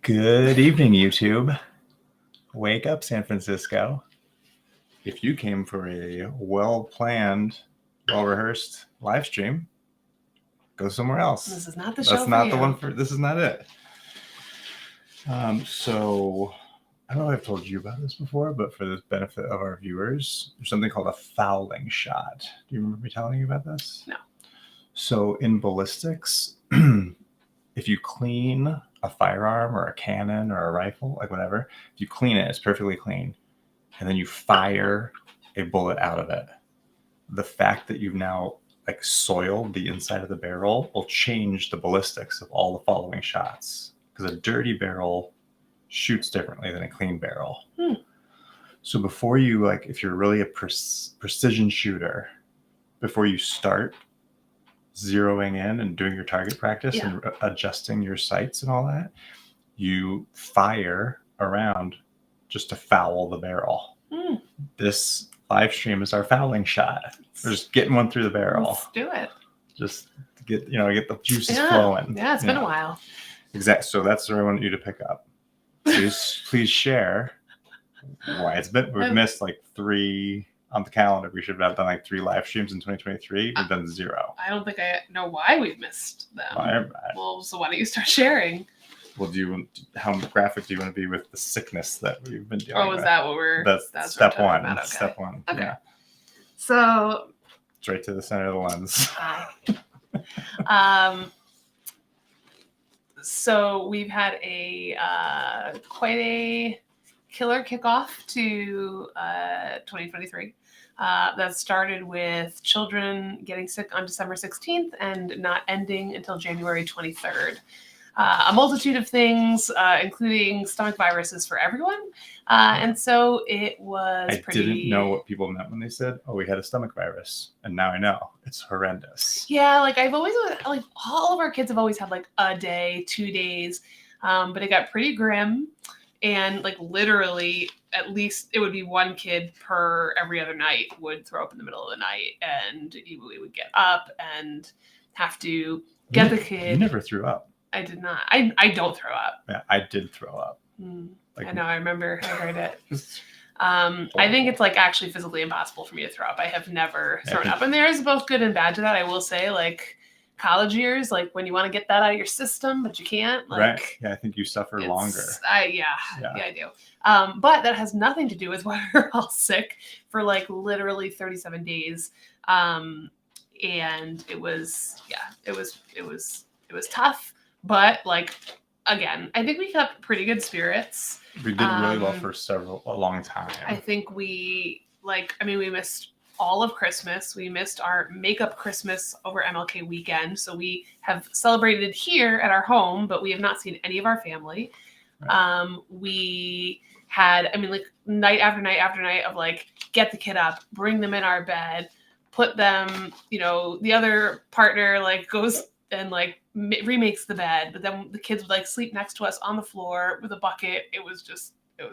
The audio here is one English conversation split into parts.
Good evening, YouTube. Wake up, San Francisco. If you came for a well-planned, well-rehearsed live stream, go somewhere else. This is not the show. That's not the one for. This is not it. So I don't know if I've told you about this before, but for the benefit of our viewers, there's something called a fouling shot. Do you remember me telling you about this? No. So in ballistics, if you clean a firearm or a cannon or a rifle, like whatever, if you clean it, it's perfectly clean, and then you fire a bullet out of it, the fact that you've now like soiled the inside of the barrel will change the ballistics of all the following shots, because a dirty barrel shoots differently than a clean barrel. So before you, like, if you're really a precision shooter, before you start zeroing in and doing your target practice and adjusting your sights and all that, you fire around just to foul the barrel. This live stream is our fouling shot. We're just getting one through the barrel. Let's do it. Just to get the juices flowing. Yeah, it's been a while. Exactly. So that's what I want you to pick up. Please share why it's been. We've missed like 3 on the calendar. We should have done like 3 live streams in 2023. We've done 0. I don't think I know why we've missed them. Well, so why don't you start sharing? Well, how graphic do you want to be with the sickness that we've been dealing with? Oh, is that what we're... That's step what 1. About? Okay. Step 1. Okay. Yeah. So... It's right to the center of the lens. So we've had quite a killer kickoff to 2023. That started with children getting sick on December 16th and not ending until January 23rd. A multitude of things, including stomach viruses for everyone. And so it was I didn't know what people meant when they said, oh, we had a stomach virus. And now I know. It's horrendous. Yeah, like I've always, like all of our kids have always had like a day, 2 days. But it got pretty grim. And like literally, at least it would be 1 kid per every other night would throw up in the middle of the night. And we would get up and have to get the kid. You never threw up. I did not. I don't throw up. Yeah, I did throw up. I know. I remember. I heard it. I think it's like actually physically impossible for me to throw up. I have never thrown up, and there's both good and bad to that. I will say, like college years, like when you want to get that out of your system, but you can't. Like, right. Yeah, I think you suffer longer. Yeah, I do. But that has nothing to do with why we're all sick for like literally 37 days. And it was tough. But like, again, I think we kept pretty good spirits. We did really well for a long time. I think we missed all of Christmas. We missed our makeup Christmas over MLK weekend. So we have celebrated here at our home, but we have not seen any of our family. Right. We had, night after night after night of like, get the kid up, bring them in our bed, put them, the other partner like goes and like remakes the bed, but then the kids would like sleep next to us on the floor with a bucket. It was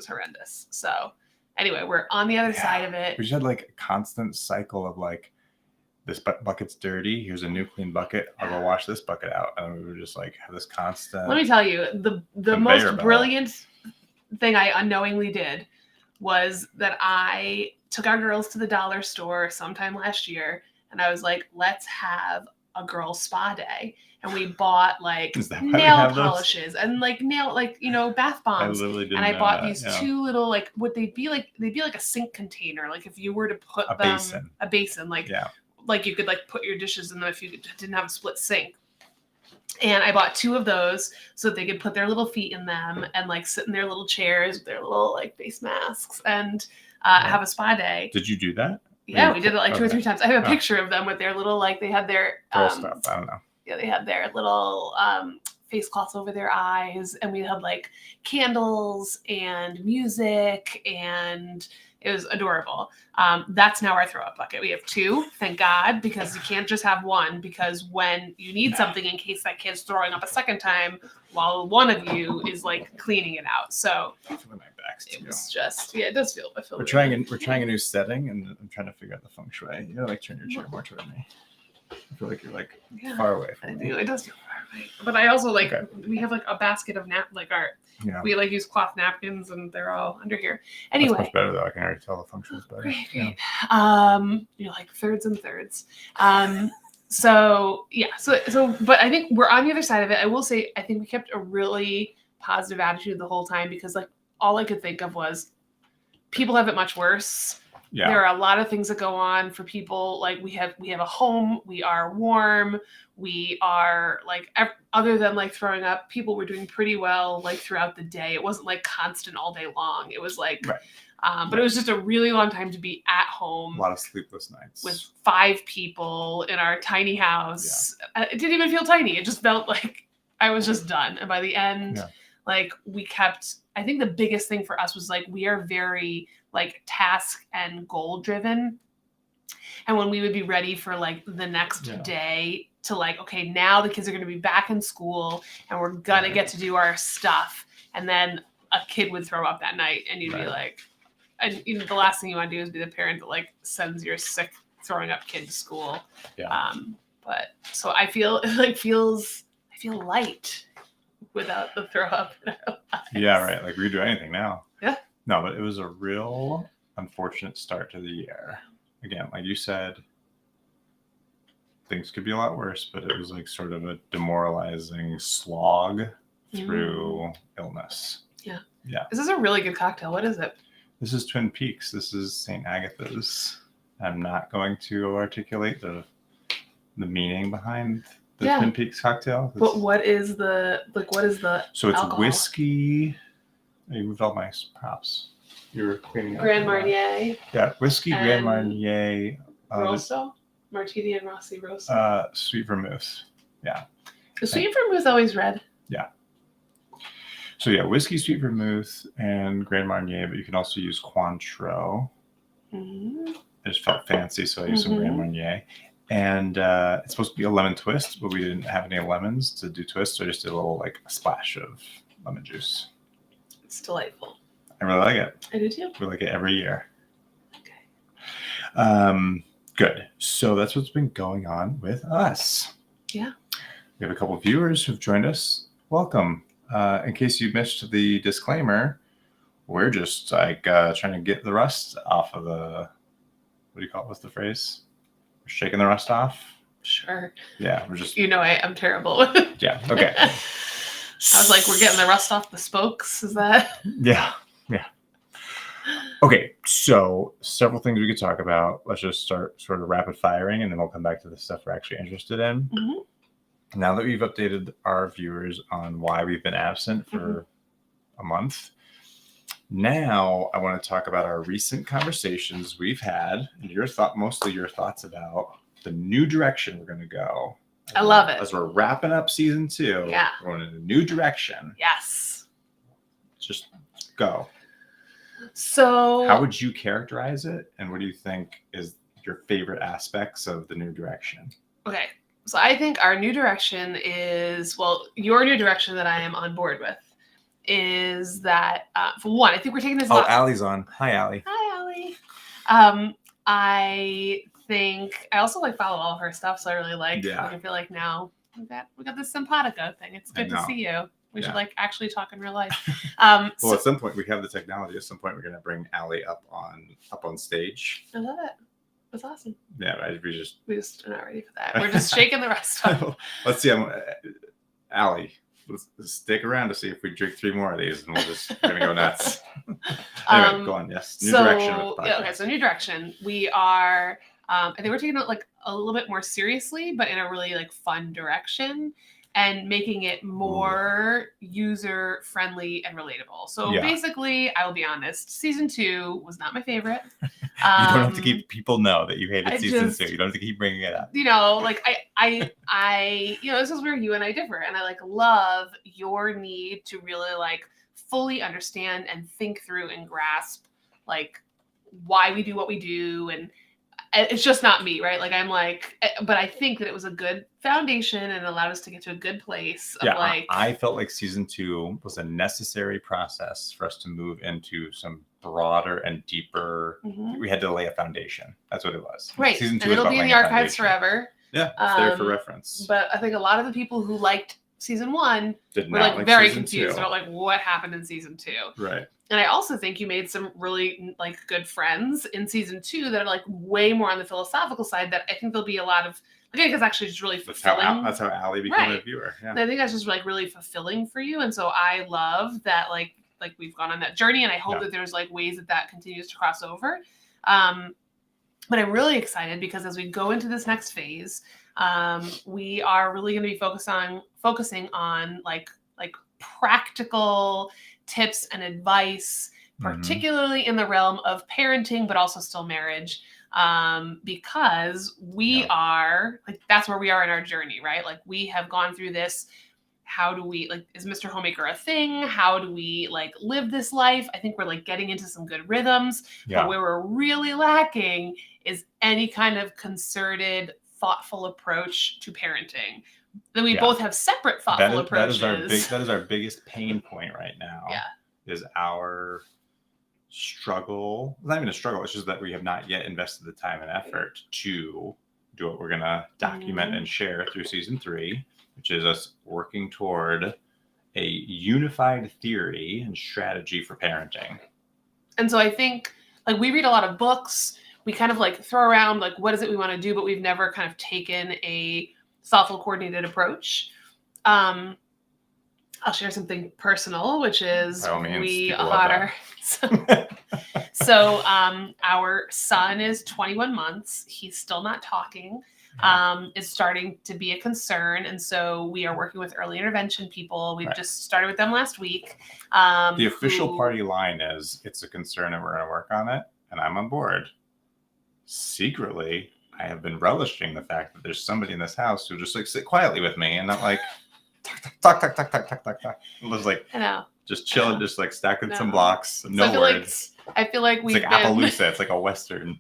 horrendous. So anyway, we're on the other side of it. We just had like a constant cycle of like, this bucket's dirty. Here's a new clean bucket. I'll go wash this bucket out. And we were just like, have this constant. Let me tell you, the most brilliant thing I unknowingly did was that I took our girls to the dollar store sometime last year. And I was like, let's have a girls spa day, and we bought like nail polishes and like bath bombs. I bought these 2 little like they'd be like a sink container, like if you were to put a basin like you could like put your dishes in them if you didn't have a split sink. And I bought 2 of those so that they could put their little feet in them and like sit in their little chairs with their little like face masks and have a spa day. Did you do that? Yeah, we did it like 2 or 3 times. I have a picture of them with their little, like, they had their... girl stuff, I don't know. Yeah, they had their little face cloths over their eyes, and we had, like, candles and music, and it was adorable. That's now our throw-up bucket. We have 2, thank God, because you can't just have 1, because when you need something in case that kid's throwing up a second time, while one of you is, like, cleaning it out. So... It was just, it does feel. We're trying a new setting, and I'm trying to figure out the feng shui. You gotta like turn your chair more toward me. I feel like you're like Yeah, far away I from do. me. It does feel far away. But I also like Okay. we have like a basket of Yeah. we like use cloth napkins and they're all under here. That's Anyway. much better though. I can already tell the functions better. Great. Yeah. You know, like thirds and thirds. So yeah, so but I think we're on the other side of it. I will say I think we kept a really positive attitude the whole time because like all I could think of was people have it much worse. Yeah. There are a lot of things that go on for people. Like we have a home, we are warm, we are like other than like throwing up, people were doing pretty well like throughout the day. It wasn't like constant all day long. It was like Right. but it was just a really long time to be at home. A lot of sleepless nights. With 5 people in our tiny house. Yeah. It didn't even feel tiny. It just felt like I was just done. And by the end, like we kept, I think the biggest thing for us was like, we are very like task and goal driven. And when we would be ready for like the next day to like, okay, now the kids are going to be back in school and we're going to get to do our stuff. And then a kid would throw up that night and you'd be like, and you know, the last thing you want to do is be the parent that like sends your sick throwing up kid to school. Yeah. But so I feel it like I feel light without the throw up. Yeah, right. Like we could do anything now. Yeah. No, but it was a real unfortunate start to the year. Again, like you said, things could be a lot worse, but it was like sort of a demoralizing slog through illness. Yeah. Yeah. This is a really good cocktail. What is it? This is Twin Peaks. This is St. Agatha's. I'm not going to articulate the meaning behind the Twin Peaks cocktail. But what is the So it's alcohol? whiskey. You moved all my props. You were cleaning up. Grand Marnier. Yeah, whiskey, Grand Marnier. Rosso? Martini and Rossi Rosso. Sweet vermouth. Yeah. Is sweet vermouth always red? Yeah. So yeah, whiskey, sweet vermouth, and Grand Marnier, but you can also use Cointreau. Mm-hmm. I just felt fancy, so I used some Grand Marnier. And it's supposed to be a lemon twist, but we didn't have any lemons to do twists, so I just did a little like a splash of lemon juice. It's delightful. I really like it. I do too. We like it every year. Okay. Good. So that's what's been going on with us. Yeah. We have a couple of viewers who've joined us. Welcome. In case you missed the disclaimer, we're just like trying to get the rust off of the, what do you call it? What's the phrase? We're shaking the rust off. Sure. Yeah, we're just. You know, I'm terrible. Yeah. Okay. I was like, we're getting the rust off the spokes. Is that? Yeah. Yeah. Okay. So several things we could talk about. Let's just start sort of rapid firing, and then we'll come back to the stuff we're actually interested in. Mm-hmm. Now that we've updated our viewers on why we've been absent for a month, now I want to talk about our recent conversations we've had, and mostly your thoughts about the new direction we're going to go. I love it. As we're wrapping up season 2, Yeah. we're going in a new direction. Yes. Just go. So how would you characterize it, and what do you think is your favorite aspects of the new direction? Okay. So I think our new direction is, well, your new direction that I am on board with is that, for one, I think we're taking this. Allie's on. Hi, Allie. Hi, Allie. I think I also like follow all of her stuff, so I really like. Yeah. I feel like now we got this Simpatico thing. It's good to see you. We should like actually talk in real life. Well, at some point we have the technology. At some point we're gonna bring Allie up on stage. I love it. That's awesome. Yeah, we just are not ready for that. We're just shaking the rest off. Let's see. Allie, let's stick around to see if we drink 3 more of these, and we're gonna go nuts. Anyway, go on. Yes. New direction. Okay. So new direction. We are. I think we're taking it like a little bit more seriously, but in a really like fun direction, and making it more user friendly and relatable. So basically, I will be honest, season 2 was not my favorite. You don't have to keep people know that you hated season 2. You don't have to keep bringing it up. You know, like I this is where you and I differ, and I like love your need to really like fully understand and think through and grasp like why we do what we do, and it's just not me, right? Like I'm like, but I think that it was a good foundation and allowed us to get to a good place. I felt like season 2 was a necessary process for us to move into some broader and deeper. We had to lay a foundation. That's what it was. Right. Season 2 and it'll be in the archives forever. Yeah, it's there for reference. But I think a lot of the people who liked season 1 were like very confused about like what happened in season 2. Right. And I also think you made some really like good friends in season 2 that are like way more on the philosophical side that I think there'll be a lot of, again, because actually just really fulfilling. That's how Allie became a viewer. Yeah. And I think that's just like really fulfilling for you. And so I love that like we've gone on that journey, and I hope that there's like ways that continues to cross over. But I'm really excited because as we go into this next phase, we are really going to be focusing on like practical tips and advice, particularly in the realm of parenting, but also still marriage, because we are like, that's where we are in our journey, right? Like we have gone through this. How do we like, is Mr. Homemaker a thing? How do we like live this life? I think we're like getting into some good rhythms, but where we're really lacking is any kind of concerted, thoughtful approach to parenting. Then we both have separate thoughtful approaches. That is our biggest pain point right now. Yeah. Is our struggle. It's not even a struggle. It's just that we have not yet invested the time and effort to do what we're going to document and share through season 3, which is us working toward a unified theory and strategy for parenting. And so I think like we read a lot of books. We kind of like throw around like what is it we want to do, but we've never kind of taken a thoughtful, coordinated approach. I'll share something personal, which is we are. So our son is 21 months. He's still not talking. Is starting to be a concern. And so we are working with early intervention people. We've just started with them last week. The official party line is it's a concern and we're going to work on it. And I'm on board. Secretly, I have been relishing the fact that there's somebody in this house who just like sit quietly with me and not like talk. It was like, I know. Just chilling, just like stacking some blocks, no words. I feel like it's like Appaloosa. It's like a Western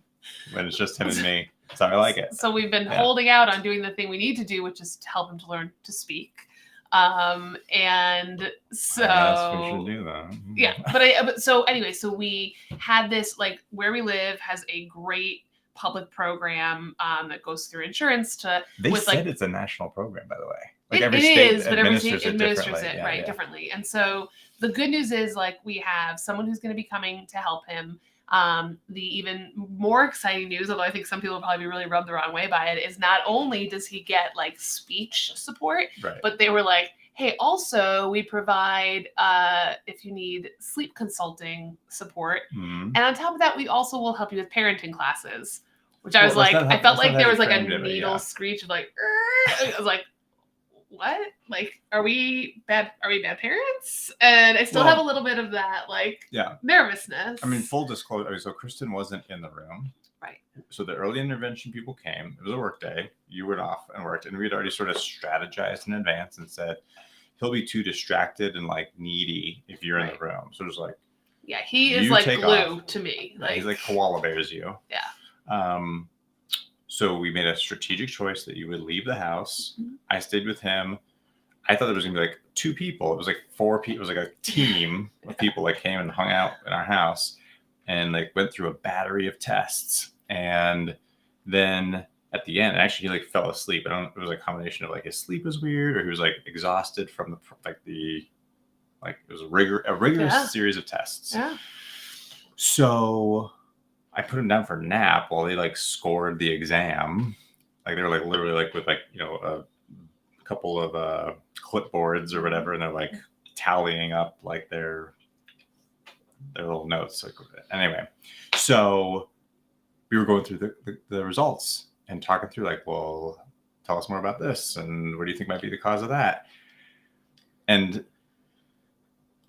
when it's just him and me. So I like it. So we've been holding out on doing the thing we need to do, which is to help him to learn to speak. And so we should do that. Yeah, but so anyway, so we had this like where we live has a great public program that goes through insurance to. They said it's a national program, by the way. Like every state but every state administers it differently. And so the good news is like we have someone who's going to be coming to help him. The even more exciting news, although I think some people will probably be really rubbed the wrong way by it, is not only does he get like speech support, but they were like, hey, also we provide if you need sleep consulting support. And on top of that, we also will help you with parenting classes, which I was like, I felt like there was like a needle screech of like, I was like, what? Like, are we bad parents? And I still have a little bit of that, like, nervousness. I mean, full disclosure. So Kristen wasn't in the room. Right. So the early intervention people came. It was a work day. You went off and worked. And we'd already sort of strategized in advance and said, he'll be too distracted and, like, needy if you're in the room. So it was like, yeah, he is like glue to me. Like, he's like koala bears you. Yeah. So we made a strategic choice that you would leave the house. I stayed with him. I thought there was going to be like 2 people. It was like 4 people. It was like a team of people that came and hung out in our house and like went through a battery of tests. And then at the end, actually, he like fell asleep. It was a combination of like his sleep was weird or he was like exhausted from it was a rigorous series of tests. Yeah. So I put him down for a nap while they like scored the exam. Like they were like literally like with like, you know, a couple of clipboards or whatever. And they're like tallying up like their little notes. Like, anyway, so we were going through the results and talking through like, well, tell us more about this. And what do you think might be the cause of that? And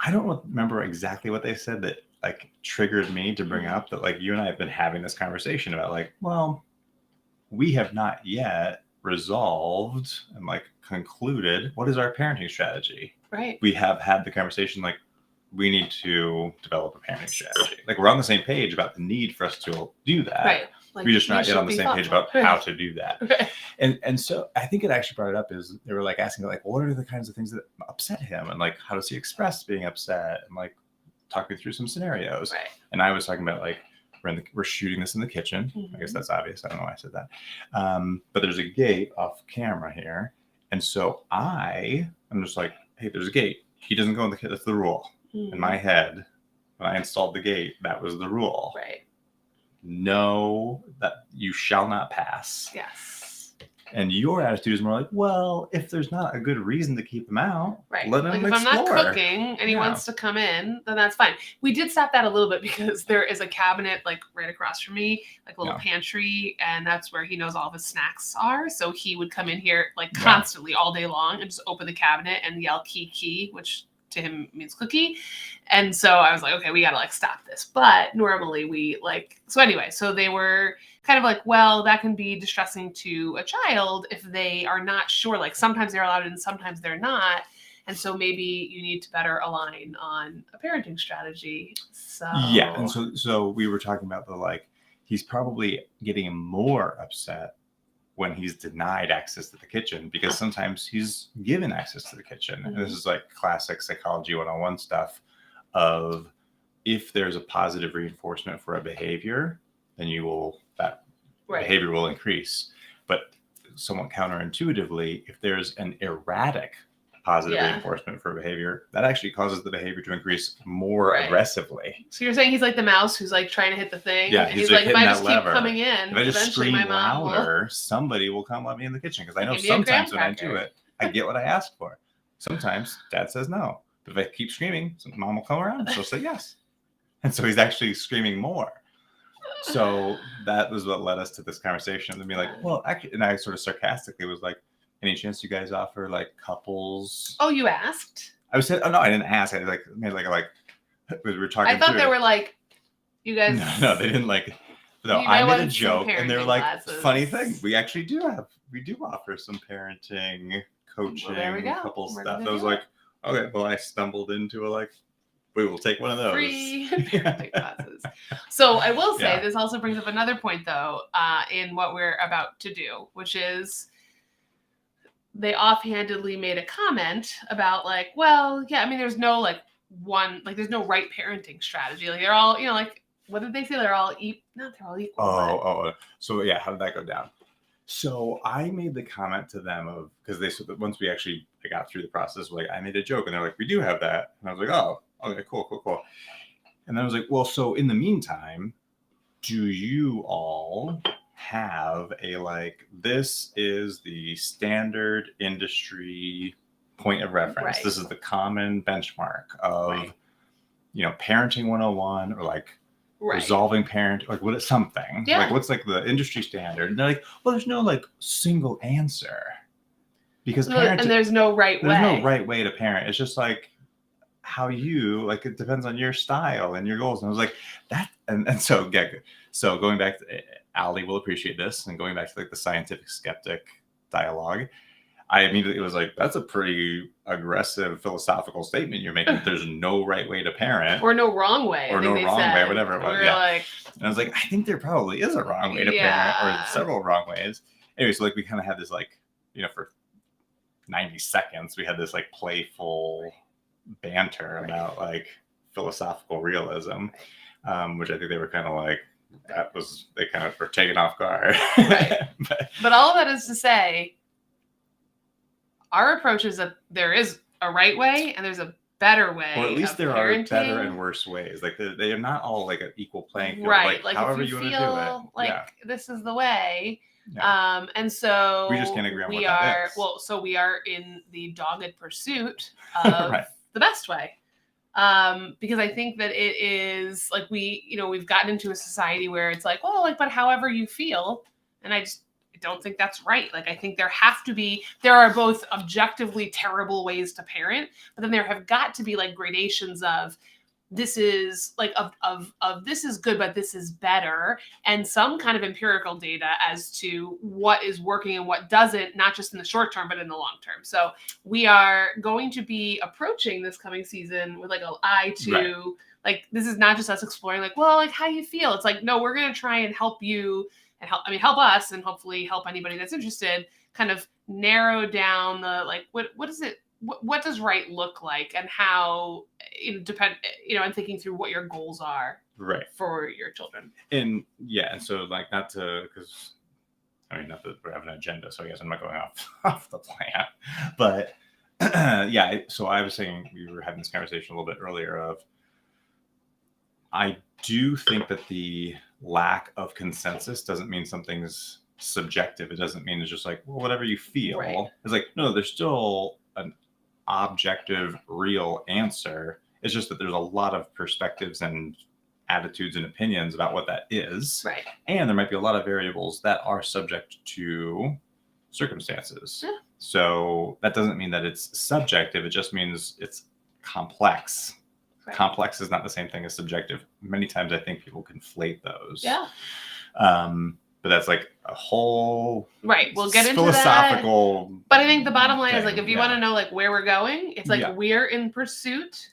I don't remember exactly what they said that like triggered me to bring up that like you and I have been having this conversation about like, well, we have not yet resolved and like concluded what is our parenting strategy. Right. We have had the conversation like we need to develop a parenting strategy. Like we're on the same page about the need for us to do that. Right. Like, we're just not yet on the same page about how to do that. Right. And so I think it actually brought it up is they were like asking like, what are the kinds of things that upset him? And like, how does he express being upset? And like, talk me through some scenarios. Right. And I was talking about like we're shooting this in the kitchen. I guess Mhm. that's obvious. I don't know why I said that. But there's a gate off camera here. And so I'm just like, hey, there's a gate. He doesn't go in the kitchen. That's the rule. In my head, when I installed the gate, that was the rule. Right. No, that you shall not pass. Yes. And your attitude is more like, well, if there's not a good reason to keep him out, Right. let him like explore. if I'm not cooking and he wants to come in, then that's fine. We did stop that a little bit because there is a cabinet like right across from me, like a little pantry, and that's where he knows all of his snacks are. So he would come in here like constantly all day long and just open the cabinet and yell key, which to him means cookie. And so I was like, okay, we gotta like stop this. But normally we like, so anyway, so they were kind of like, well, that can be distressing to a child if they are not sure. Like sometimes they're allowed and sometimes they're not. And so maybe you need to better align on a parenting strategy. So yeah. And so we were talking about the like, he's probably getting more upset when he's denied access to the kitchen, because sometimes he's given access to the kitchen. And this is like classic psychology 101 stuff of if there's a positive reinforcement for a behavior, then that behavior will increase. But somewhat counterintuitively, if there's an erratic positive reinforcement for behavior, that actually causes the behavior to increase more aggressively. So you're saying he's like the mouse who's like trying to hit the thing? Yeah, and he's like, if I just keep coming in, if I just eventually scream my mom louder, somebody will come let me in the kitchen. Because I know give me a sometimes when I graham do it, I get what I asked for. Sometimes dad says no. But if I keep screaming, mom will come around. She'll say yes. And so he's actually screaming more. So that was what led us to this conversation. And be like, well, actually, and I sort of sarcastically was like, any chance you guys offer like couples? Oh, you asked? I was saying, oh no, I didn't ask. I like made like we were talking. I thought they were like, you guys. No, they didn't like. No, I made a joke, and they were like, funny thing, we actually do offer some parenting coaching, couple stuff. I was like, okay, well, I stumbled into a like, we will take one of those. Free parenting classes. So I will say this also brings up another point though, in what we're about to do, which is they offhandedly made a comment about like, well, yeah, I mean, there's no like one, like there's no right parenting strategy. Like they're all, like, what did they say? They're all not they're all equal. So yeah, how did that go down? So I made the comment to them of, because they said that once we actually got through the process, like I made a joke and they're like, we do have that. And I was like, oh, okay, cool. And then I was like, well, so in the meantime, do you all have a like, this is the standard industry point of reference. This is the common benchmark of, parenting 101 or like resolving parent, like what is something like what's like the industry standard? And they're like, well, there's no like single answer because and there's no right way. There's no right way to parent. It's just like how you like, it depends on your style and your goals. And I was like that. And so going back to Ali will appreciate this. And going back to like the scientific skeptic dialogue, I immediately was like, that's a pretty aggressive philosophical statement you're making. There's no right way to parent. Or no wrong way. Or no wrong way, whatever it was. Like, and I was like, I think there probably is a wrong way to parent, or several wrong ways. Anyway, so like we kind of had this like, for 90 seconds, we had this like playful banter about like philosophical realism, which I think they were kind of like, they kind of were taken off guard. But all of that is to say, our approach is that there is a right way and there's a better way. Or at least there are better and worse ways. Like they are not all like an equal playing field. Right. Like however you want to do it. Like this is the way. Yeah. And so we just can't agree on what that is. Well, so we are in the dogged pursuit of the best way. Because I think that it is like we've gotten into a society where it's like, well, like, but however you feel. And I don't think that's right. Like, I think there are both objectively terrible ways to parent, but then there have got to be like gradations of this is like of this is good, but this is better. And some kind of empirical data as to what is working and what doesn't, not just in the short term, but in the long term. So we are going to be approaching this coming season with like an eye to like, this is not just us exploring like, well, like how you feel. It's like, no, we're going to try and help you and help us and hopefully help anybody that's interested kind of narrow down the, like, what is it? What does right look like and how, and thinking through what your goals are for your children. And so like not to, because I mean, not that we have an agenda, so I guess I'm not going off the plan, but so I was saying, we were having this conversation a little bit earlier of, I do think that the lack of consensus doesn't mean something's subjective. It doesn't mean it's just like, well, whatever you feel. Right. It's like, no, there's still an objective, real answer. It's just that there's a lot of perspectives and attitudes and opinions about what that is. Right. And there might be a lot of variables that are subject to circumstances. Yeah. So that doesn't mean that it's subjective. It just means it's complex. Right. Complex is not the same thing as subjective. Many times I think people conflate those. Yeah. But that's like a whole we'll get into philosophical that. But I think the bottom line is, like, if you want to know like where we're going, it's like we're in pursuit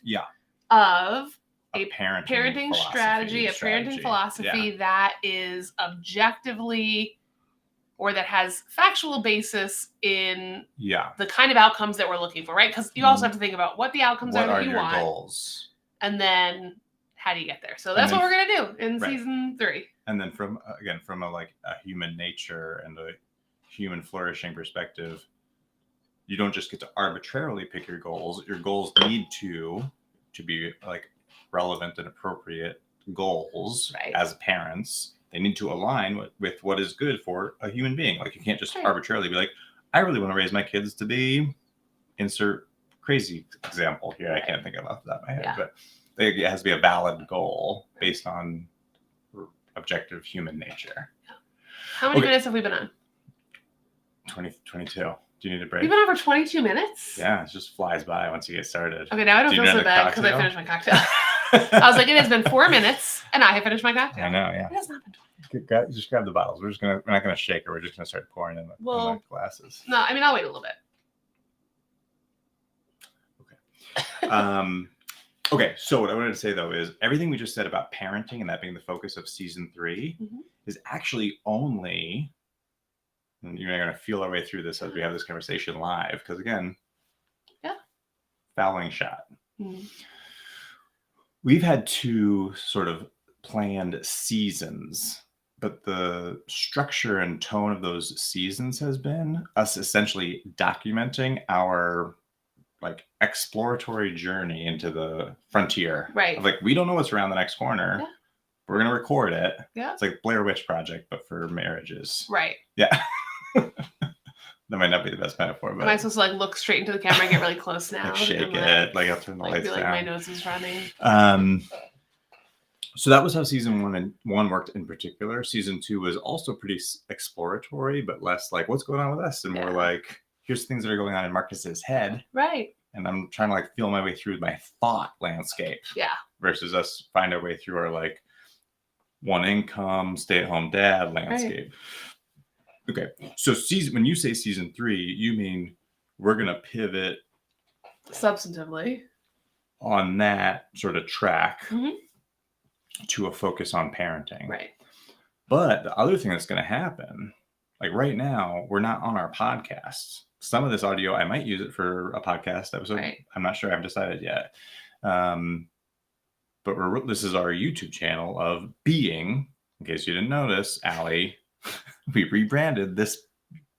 of a parenting strategy, a parenting philosophy that is objectively, or that has factual basis in the kind of outcomes that we're looking for, right? Because you also have to think about what the outcomes are that you want. Goals? And then how do you get there? So that's what we're going to do in season 3. And then from a human nature and a human flourishing perspective, you don't just get to arbitrarily pick your goals. Your goals need to be like relevant and appropriate goals as parents. They need to align with what is good for a human being. Like, you can't just arbitrarily be like, I really want to raise my kids to be, insert crazy example here. I can't think of off the top of my head, but it has to be a valid goal based on objective human nature. How many minutes have we been on? 22. Do you need a break? We've been on for 22 minutes? Yeah, it just flies by once you get started. Okay, now I don't feel so bad because I finished my cocktail. I was like, it has been 4 minutes and I have finished my cocktail. I know, yeah. It has not been 20. Just grab the bottles. We're not gonna shake it. We're just gonna start pouring in the glasses. No, I mean, I'll wait a little bit. Okay. Okay, so what I wanted to say, though, is everything we just said about parenting and that being the focus of season 3 is actually only, and you're going to feel our way through this as we have this conversation live, because, again, fouling shot. We've had 2 sort of planned seasons, but the structure and tone of those seasons has been us essentially documenting our exploratory journey into the frontier. Right. Like, we don't know what's around the next corner. Yeah. We're going to record it. Yeah. It's like Blair Witch Project, but for marriages. Right. Yeah. That might not be the best metaphor, but. Am I supposed to look straight into the camera and get really close now? Shake it. I'll turn the lights down. My nose is running. So that was how season 1 worked in particular. Season 2 was also pretty exploratory, but less like, what's going on with us? And more like, here's things that are going on in Marcus's head. Right. And I'm trying to feel my way through my thought landscape. Yeah. Versus us find our way through our one income, stay-at-home dad landscape. Right. Okay. So when you say season 3, you mean we're going to pivot substantively on that sort of track to a focus on parenting. Right. But the other thing that's going to happen, right now, we're not on our podcasts. Some of this audio, I might use it for a podcast episode. Right. I'm not sure. I haven't decided yet. But this is our YouTube channel of Being. In case you didn't notice, Allie, we rebranded this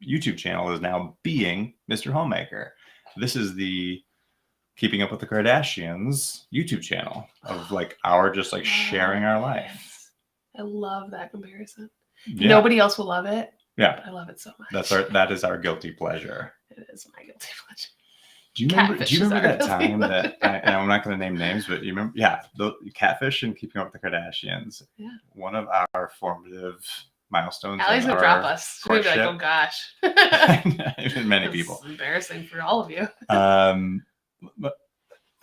YouTube channel is now Being Mr. Homemaker. This is the Keeping Up with the Kardashians YouTube channel of our just sharing our life. I love that comparison. Yeah. Nobody else will love it. Yeah, but I love it so much. That is our guilty pleasure. It is my guilty pleasure. Do you remember that time that I'm not going to name names, but you remember? Yeah, the Catfish and Keeping Up with the Kardashians. Yeah, one of our formative milestones. Allie's gonna drop us. We'll be like, oh gosh. Many people. It's embarrassing for all of you. But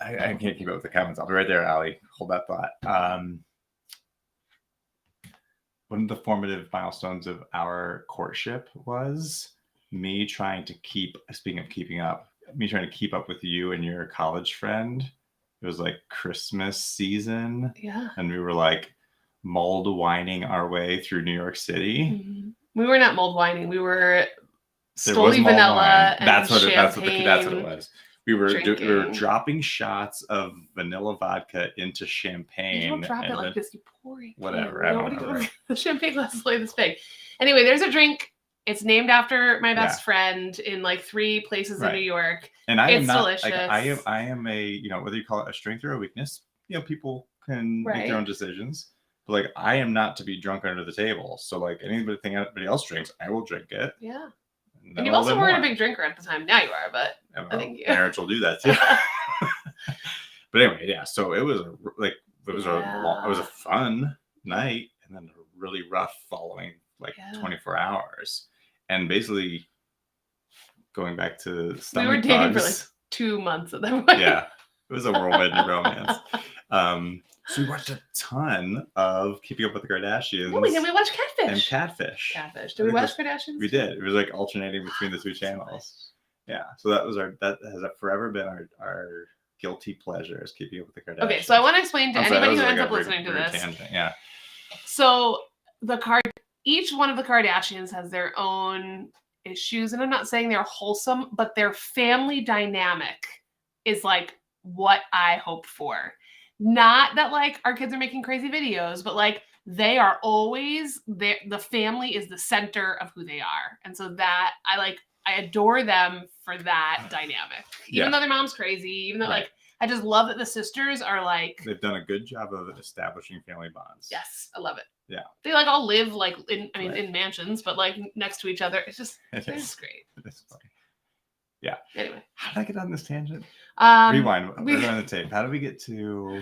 I can't keep up with the comments. I'll be right there, Allie. Hold that thought. One of the formative milestones of our courtship was me trying to keep up with you and your college friend. It was Christmas season. Yeah. And we were mulled whining our way through New York City. Mm-hmm. We were not mulled whining. We were Stoli vanilla and that's what it was. We were dropping shots of vanilla vodka into champagne. You don't drop it like this. You pour it. Whatever. I don't know. The champagne glass is like this big. Anyway, there's a drink. It's named after my best friend in like 3 places in New York. And it's delicious. Like, I am a, whether you call it a strength or a weakness, people can make their own decisions. But like, I am not to be drunk under the table. So like, anything anybody else drinks, I will drink it. Yeah. And you also weren't a big drinker at the time. Now you are, but I think marriage will do that too. But anyway, yeah. So it was it was a fun night, and then a really rough following 24 hours, and basically going back to stomach we were dating bugs. For like 2 months at that point. Yeah, it was a whirlwind romance. So we watched a ton of Keeping Up with the Kardashians. Really? Then we watched Catfish. Did we watch Kardashians? We did. It was like alternating between the 2 channels. Yeah. So that has forever been our guilty pleasure, is Keeping Up with the Kardashians. Okay, so I want to explain to anybody who ends up listening to this. Tangent. Yeah. So each one of the Kardashians has their own issues, and I'm not saying they're wholesome, but their family dynamic is like what I hope for. Not that like our kids are making crazy videos, but like they are always there. The family is the center of who they are. And so that I adore them for that dynamic, even though their mom's crazy, even though I just love that the sisters are like, they've done a good job of establishing family bonds. Yes. I love it. Yeah. They like all live like in mansions, but like next to each other. It's just great. It's funny. Yeah. Anyway, how did I get on this tangent? Rewind. We're on the tape. How did we get to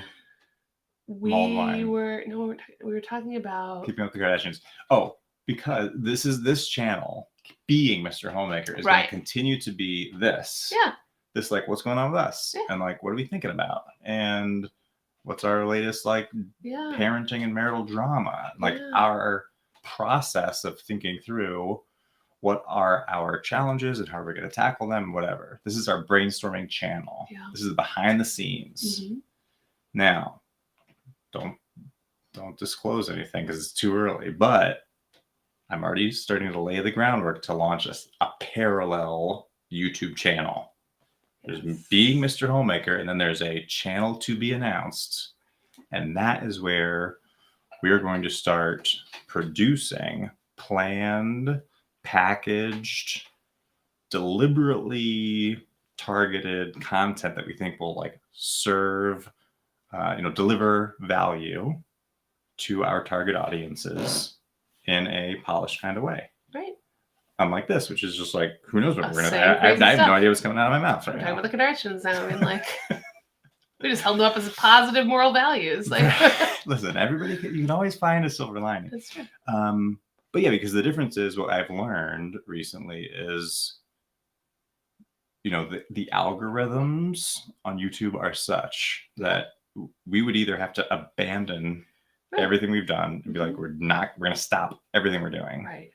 mulled wine? We were talking about Keeping Up with the Kardashians. Oh, because this channel, being Mr. Homemaker, is going to continue to be this. Yeah. This like, what's going on with us, and like, what are we thinking about, and what's our latest parenting and marital drama, like our process of thinking through what are our challenges and how are we going to tackle them, whatever. This is our brainstorming channel. Yeah. This is behind the scenes. Mm-hmm. Now, don't disclose anything because it's too early, but I'm already starting to lay the groundwork to launch a parallel YouTube channel. There's being Mr. Homemaker, and then there's a channel to be announced. And that is where we are going to start producing planned, packaged, deliberately targeted content that we think will serve, deliver value to our target audiences in a polished kind of way. Right. Unlike this, which is just like, who knows what we're going to. I have no idea what's coming out of my mouth right now. Talking about the Kardashians now. I mean, we just held them up as positive moral values. Listen, you can always find a silver lining. That's true. But yeah, because the difference is, what I've learned recently is, the algorithms on YouTube are such that we would either have to abandon everything we've done and be like, we're going to stop everything we're doing. Right.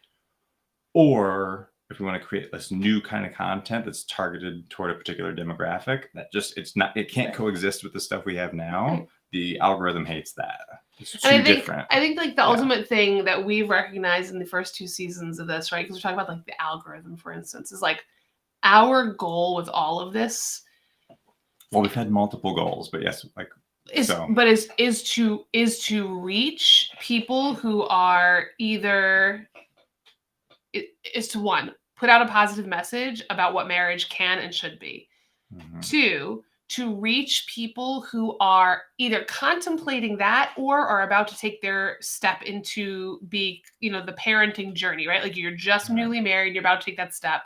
Or if we want to create this new kind of content that's targeted toward a particular demographic, it can't coexist with the stuff we have now. Right. The algorithm hates that. It's too different. I think the ultimate thing that we've recognized in the first 2 seasons of this, right? Because we're talking about the algorithm, for instance, is our goal with all of this. Well, we've had multiple goals, but yes, is to reach people who are either is to, 1, put out a positive message about what marriage can and should be. Mm-hmm. 2, to reach people who are either contemplating that or are about to take their step into the parenting journey, right? Like, you're just newly married, you're about to take that step.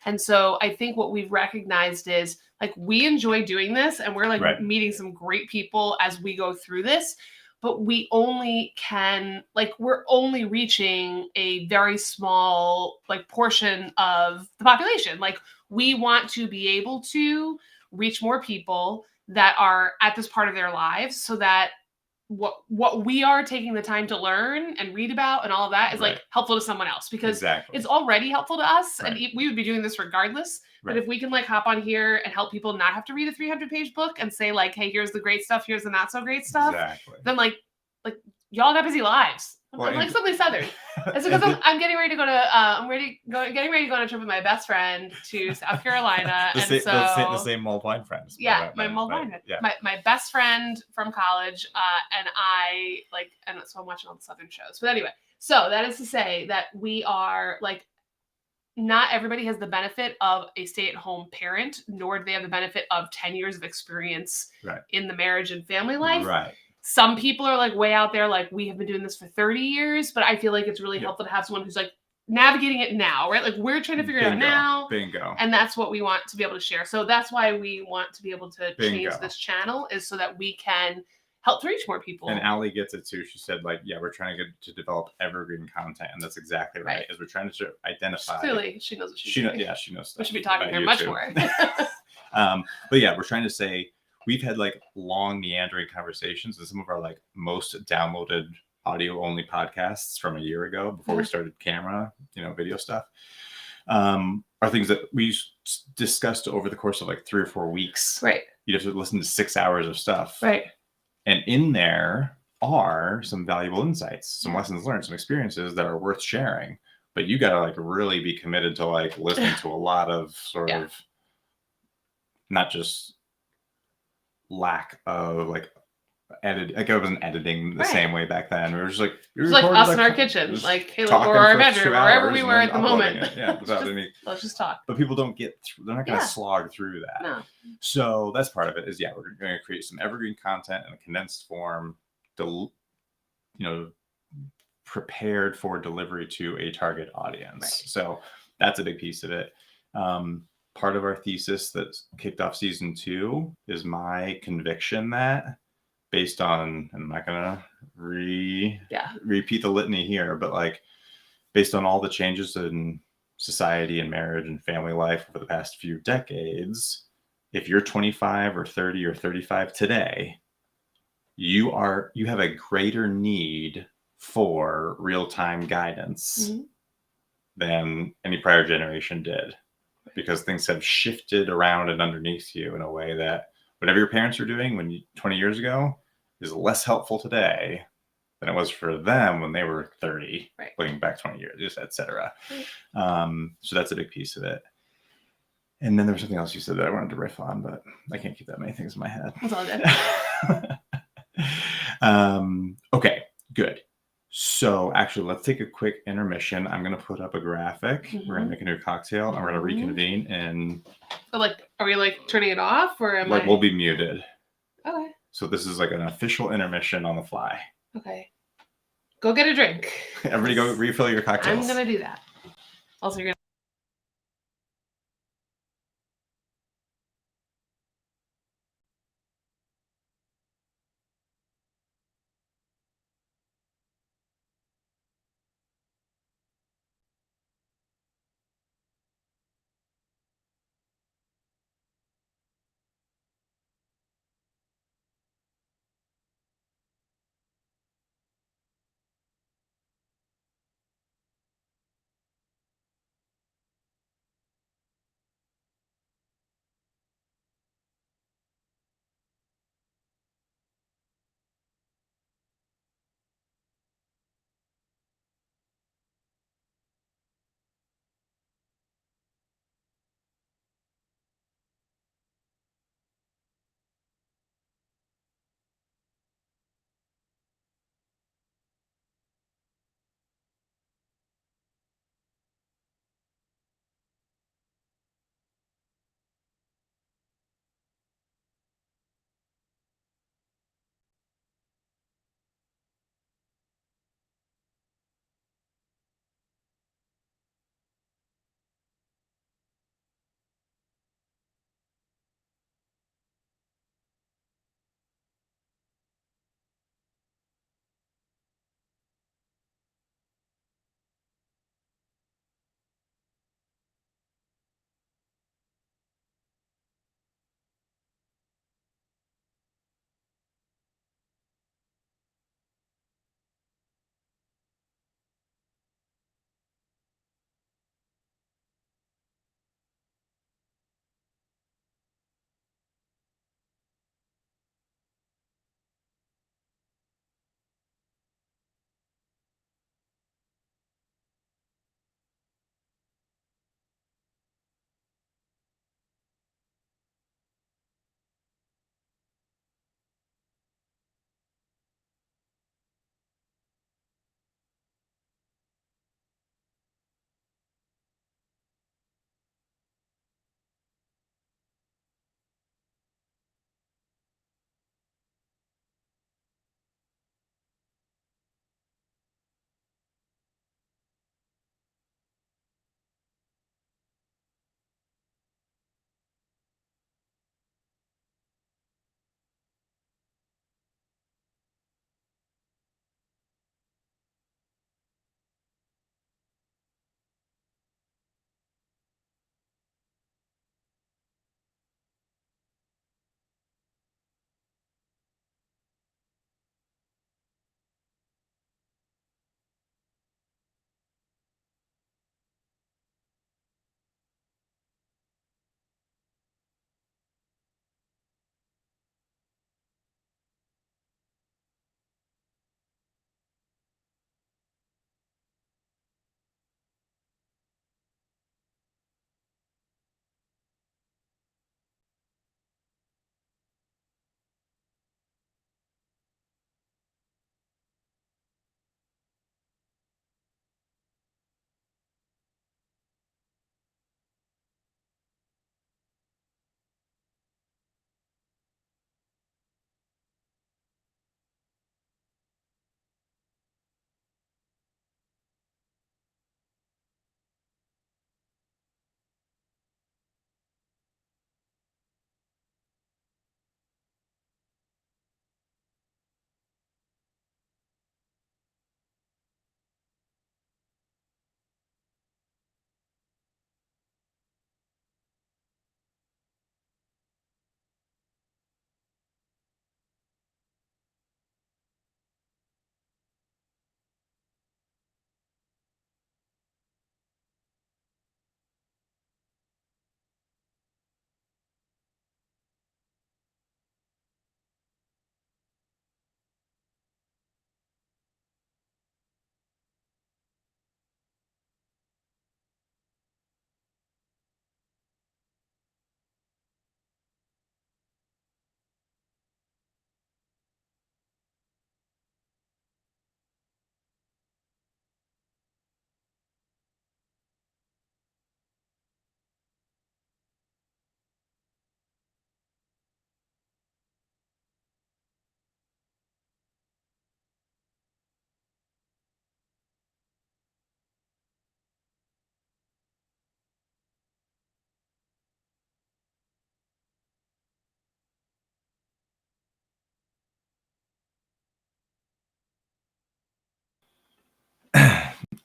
And so I think what we've recognized is we enjoy doing this, and we're meeting some great people as we go through this, but we only can, we're only reaching a very small portion of the population. We want to be able to reach more people that are at this part of their lives, so that what we are taking the time to learn and read about and all of that is helpful to someone else, because it's already helpful to us, and we would be doing this regardless. But if we can hop on here and help people not have to read a 300-page book and say hey, here's the great stuff, here's the not so great stuff, then y'all got busy lives. Well, I'm like something Southern. It's because I'm getting ready to go to getting ready to go on a trip with my best friend to South Carolina, the same mulled wine friends. Yeah, my mulled wine friend. Yeah. My best friend from college, and I like, and so I'm watching all the Southern shows. But anyway, so that is to say that we are like, not everybody has the benefit of a stay-at-home parent, nor do they have the benefit of 10 years of experience in the marriage and family life. Right. Some people are like way out there, like we have been doing this for 30 years, but I feel like it's really helpful to have someone who's like navigating it now, right? Like we're trying to figure it out now. Bingo. And that's what we want to be able to share. So that's why we want to be able to change this channel, is so that we can help reach more people. And Allie gets it too. She said, like, yeah, we're trying to develop evergreen content, and that's exactly right. Is we're trying to identify. Clearly, she knows what she's doing. Yeah, she knows stuff. We should be talking to her much more. But yeah, we're trying to say we've had like long meandering conversations, and some of our like most downloaded audio only podcasts from a year ago before we started camera, video stuff, are things that we discussed over the course of like 3 or 4 weeks. Right. You have to listen to 6 hours of stuff. Right. And in there are some valuable insights, some lessons learned, some experiences that are worth sharing. But you got to like really be committed to like listening to a lot of sort of not just lack of like edit. Like I wasn't editing the same way back then. We were just like, it was like us in our kitchen, like hey, look, or our bedroom, wherever we were at the moment. Without any. Let's just talk. But people don't get through. They're not going to slog through that. No. So that's part of it. Is we're going to create some evergreen content in a condensed form, prepared for delivery to a target audience. Right. So that's a big piece of it. Part of our thesis that kicked off season 2 is my conviction that, based on, and I'm not gonna repeat the litany here, but like based on all the changes in society and marriage and family life over the past few decades, if you're 25 or 30 or 35 today, you have a greater need for real-time guidance than any prior generation did, because things have shifted around and underneath you in a way that whatever your parents were doing 20 years ago is less helpful today than it was for them when they were 30, looking back 20 years, et cetera. So that's a big piece of it. And then there was something else you said that I wanted to riff on, but I can't keep that many things in my head. That's all good. Okay, good. So actually, let's take a quick intermission. I'm going to put up a graphic. We're going to make a new cocktail, and we're going to reconvene. And are we like turning it off, or we'll be muted? Okay. So this is like an official intermission on the fly. Okay. Go get a drink. Everybody go refill your cocktails. I'm going to do that. Also, you're going to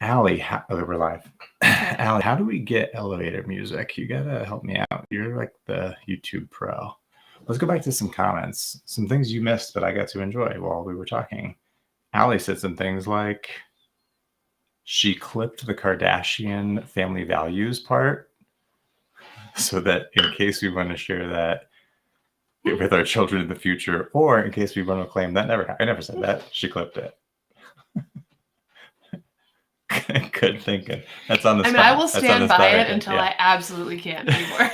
Allie, we're live. Allie, how do we get elevator music? You gotta help me out. You're like the YouTube pro. Let's go back to some comments. Some things you missed, but I got to enjoy while we were talking. Allie said some things like she clipped the Kardashian family values part so that in case we want to share that with our children in the future, or in case we want to claim that never happened. I never said that. She clipped it. Good thinking. That's on the spot. I will stand by it until I absolutely can't anymore.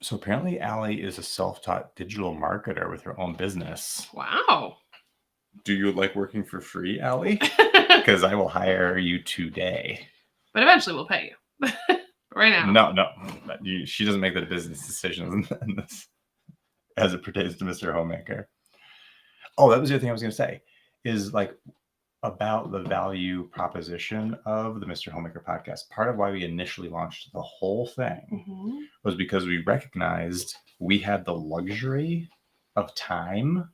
So apparently Allie is a self-taught digital marketer with her own business. Wow. Do you like working for free, Allie? Because I will hire you today. But eventually we'll pay you. Right now. No. She doesn't make the business decisions in this as it pertains to Mr. Homemaker. Oh, that was the other thing I was going to say is like about the value proposition of the Mr. Homemaker podcast. Part of why we initially launched the whole thing was because we recognized we had the luxury of time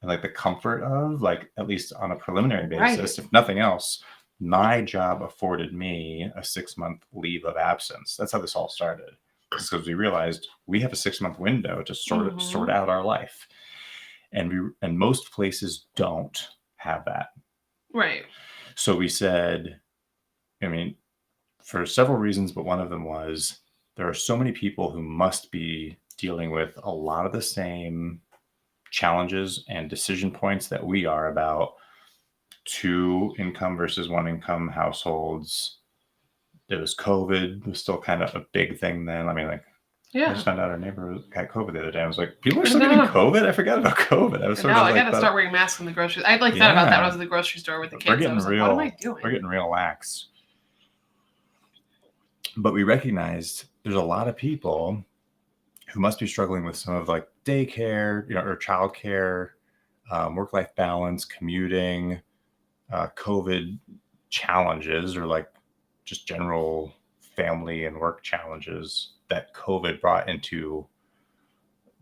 and like the comfort of like, at least on a preliminary basis, if nothing else, my job afforded me a 6-month leave of absence. That's how this all started. It's because we realized we have a 6-month window to sort out our life. And most places don't have that. Right. So we said, for several reasons, but one of them was there are so many people who must be dealing with a lot of the same challenges and decision points that we are about 2 income versus 1 income households. There was COVID, was still kind of a big thing then. I just found out our neighbor got COVID the other day. I was like, people are still getting COVID? I forgot about COVID. I was I got to start wearing masks in the grocery. I thought about that when I was at the grocery store with the kids. I was like, what am I doing? We're getting real lax. But we recognized there's a lot of people who must be struggling with some of like daycare, or childcare, work-life balance, commuting, COVID challenges, or like just general family and work challenges that COVID brought into,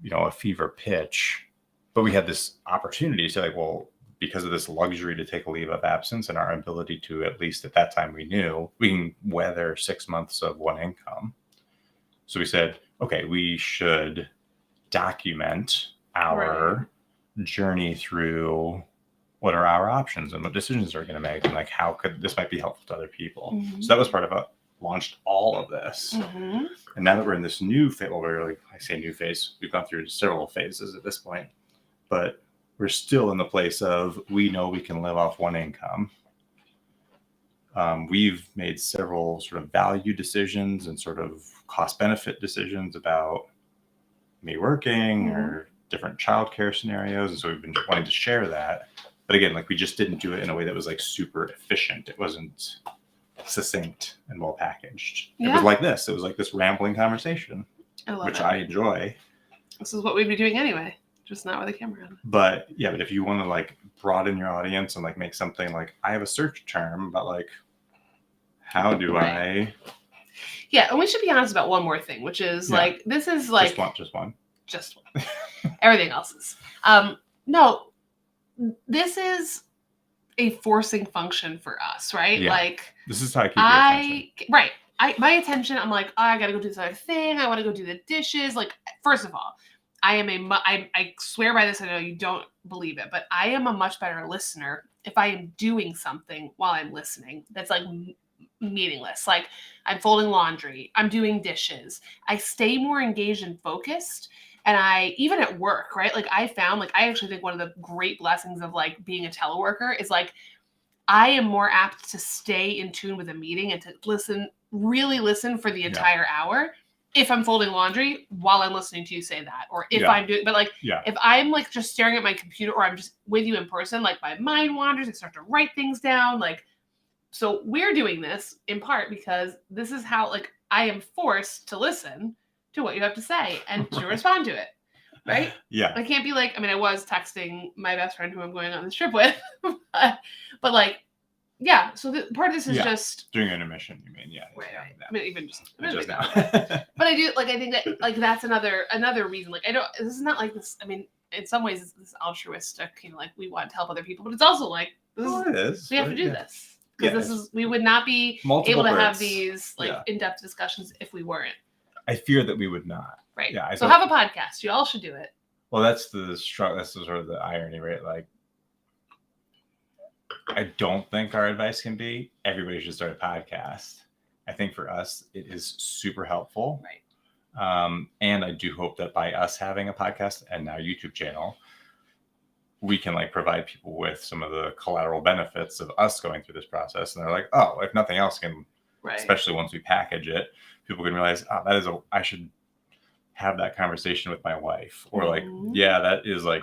a fever pitch. But we had this opportunity to say, like, well, because of this luxury to take a leave of absence and our ability to, at least at that time we knew, we can weather 6 months of 1 income. So we said, okay, we should document our journey through what are our options and what decisions are going to make, and like how could this might be helpful to other people. So that was part of it. Launched all of this, and now that we're in this new phase, I say new phase, we've gone through several phases at this point, but we're still in the place of we know we can live off 1 income. We've made several sort of value decisions and sort of cost benefit decisions about me working or different childcare scenarios, and so we've been wanting to share that. But again, like we just didn't do it in a way that was like super efficient. It wasn't succinct and well packaged. It was like this. It was like this rambling conversation, which I enjoy. This is what we'd be doing anyway, just not with a camera on. But if you want to like broaden your audience and like make something like, I have a search term, but like, how do I? Yeah, and we should be honest about one more thing, which is like this is like just one. Everything else is no. This is a forcing function for us, right? Yeah. Like this is how I keep your attention. Right. My attention, I'm like, oh, I gotta go do this other thing. I want to go do the dishes. Like, first of all, I swear by this. I know you don't believe it, but I am a much better listener if I am doing something while I'm listening. That's like meaningless. Like I'm folding laundry, I'm doing dishes. I stay more engaged and focused. And even at work, right? Like I found, like, I actually think one of the great blessings of like being a teleworker is like, I am more apt to stay in tune with a meeting and to really listen for the entire hour if I'm folding laundry while I'm listening to you say that, or if I'm doing, but like, if I'm like just staring at my computer or I'm just with you in person, like my mind wanders, I start to write things down. Like, so we're doing this in part because this is how, like, I am forced to listen to what you have to say and to respond to it. Right? Yeah. I can't be like, I was texting my best friend who I'm going on this trip with, but like, yeah. So part of this is just during intermission. You mean, right. Even just a minute ago. But I do like. I think that like that's another reason. Like this is not like this. in some ways it's this altruistic, like we want to help other people, but it's also like we have to do this because we would not be able to have these in-depth discussions if we weren't. I fear that we would not. Right. Yeah. So have a podcast. You all should do it. Well, that's the sort of the irony, right? Like, I don't think our advice can be everybody should start a podcast. I think for us, it is super helpful. Right. And I do hope that by us having a podcast and now YouTube channel, we can provide people with some of the collateral benefits of us going through this process. And they're like, oh, if nothing else can, especially once we package it, people can realize, oh, I should have that conversation with my wife. Or that is I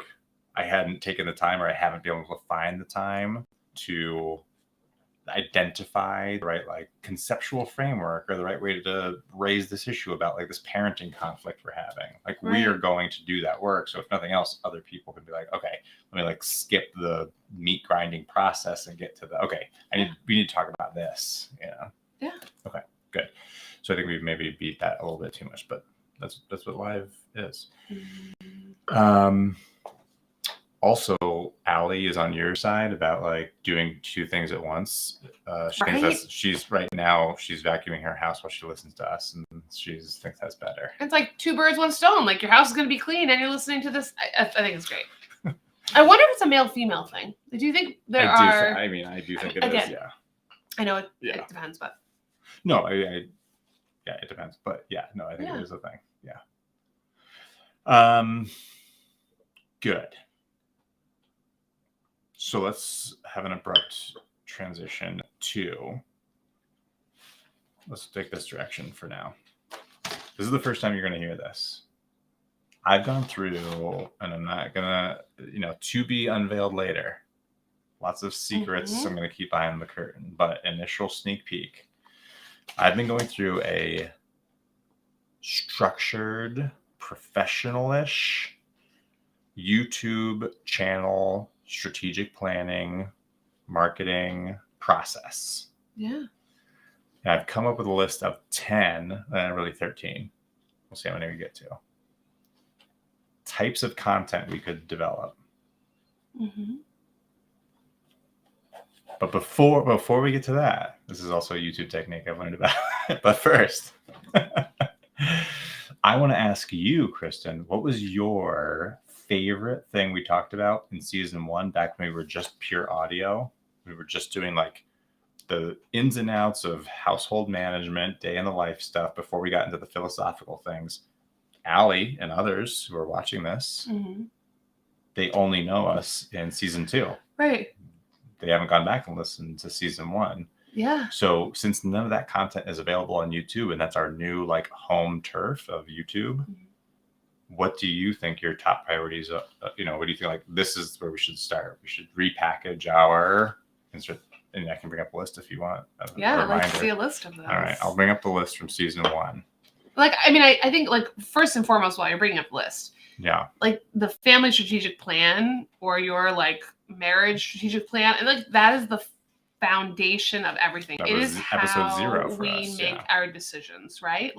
hadn't taken the time, or I haven't been able to find the time to identify the right conceptual framework or the right way to raise this issue about this parenting conflict we're having. We are going to do that work. So if nothing else, other people can be okay, let me skip the meat grinding process and get to we need to talk about this. Yeah. Okay, good. So I think we maybe beat that a little bit too much, but that's what live is. Also, Allie is on your side about doing two things at once. She's vacuuming her house while she listens to us, and she thinks that's better. It's two birds, one stone. Your house is going to be clean, and you're listening to this. I think it's great. I wonder if it's a male-female thing. Do you think there are? I do think it is. Yeah. I know it depends, but no, it depends. But I think it is a thing. Yeah. Good. So let's have an abrupt transition to, let's take this direction for now. This is the first time you're going to hear this. I've gone through, and I'm not going to, to be unveiled later. Lots of secrets I'm going to keep behind the curtain, but initial sneak peek. I've been going through a structured, professional-ish YouTube channel strategic planning, marketing process. Yeah. And I've come up with a list of 10, really 13. We'll see how many we get to. Types of content we could develop. But before we get to that, this is also a YouTube technique I've learned about. But first, I want to ask you, Kristen, what was your favorite thing we talked about in season 1 back when we were just pure audio? We were just doing the ins and outs of household management, day in the life stuff before we got into the philosophical things. Allie and others who are watching this, they only know us in season 2. Right. They haven't gone back and listened to season 1. Yeah. So since none of that content is available on YouTube, and that's our new home turf of YouTube, what do you think your top priorities are? What do you think this is where we should start? We should repackage our and I can bring up a list if you want. I'd like to see a list of those. All right, I'll bring up the list from season 1. I think first and foremost, while you're bringing up the list, the family strategic plan or your marriage strategic plan, and that is the foundation of everything. It is episode 0 for we make our decisions, right?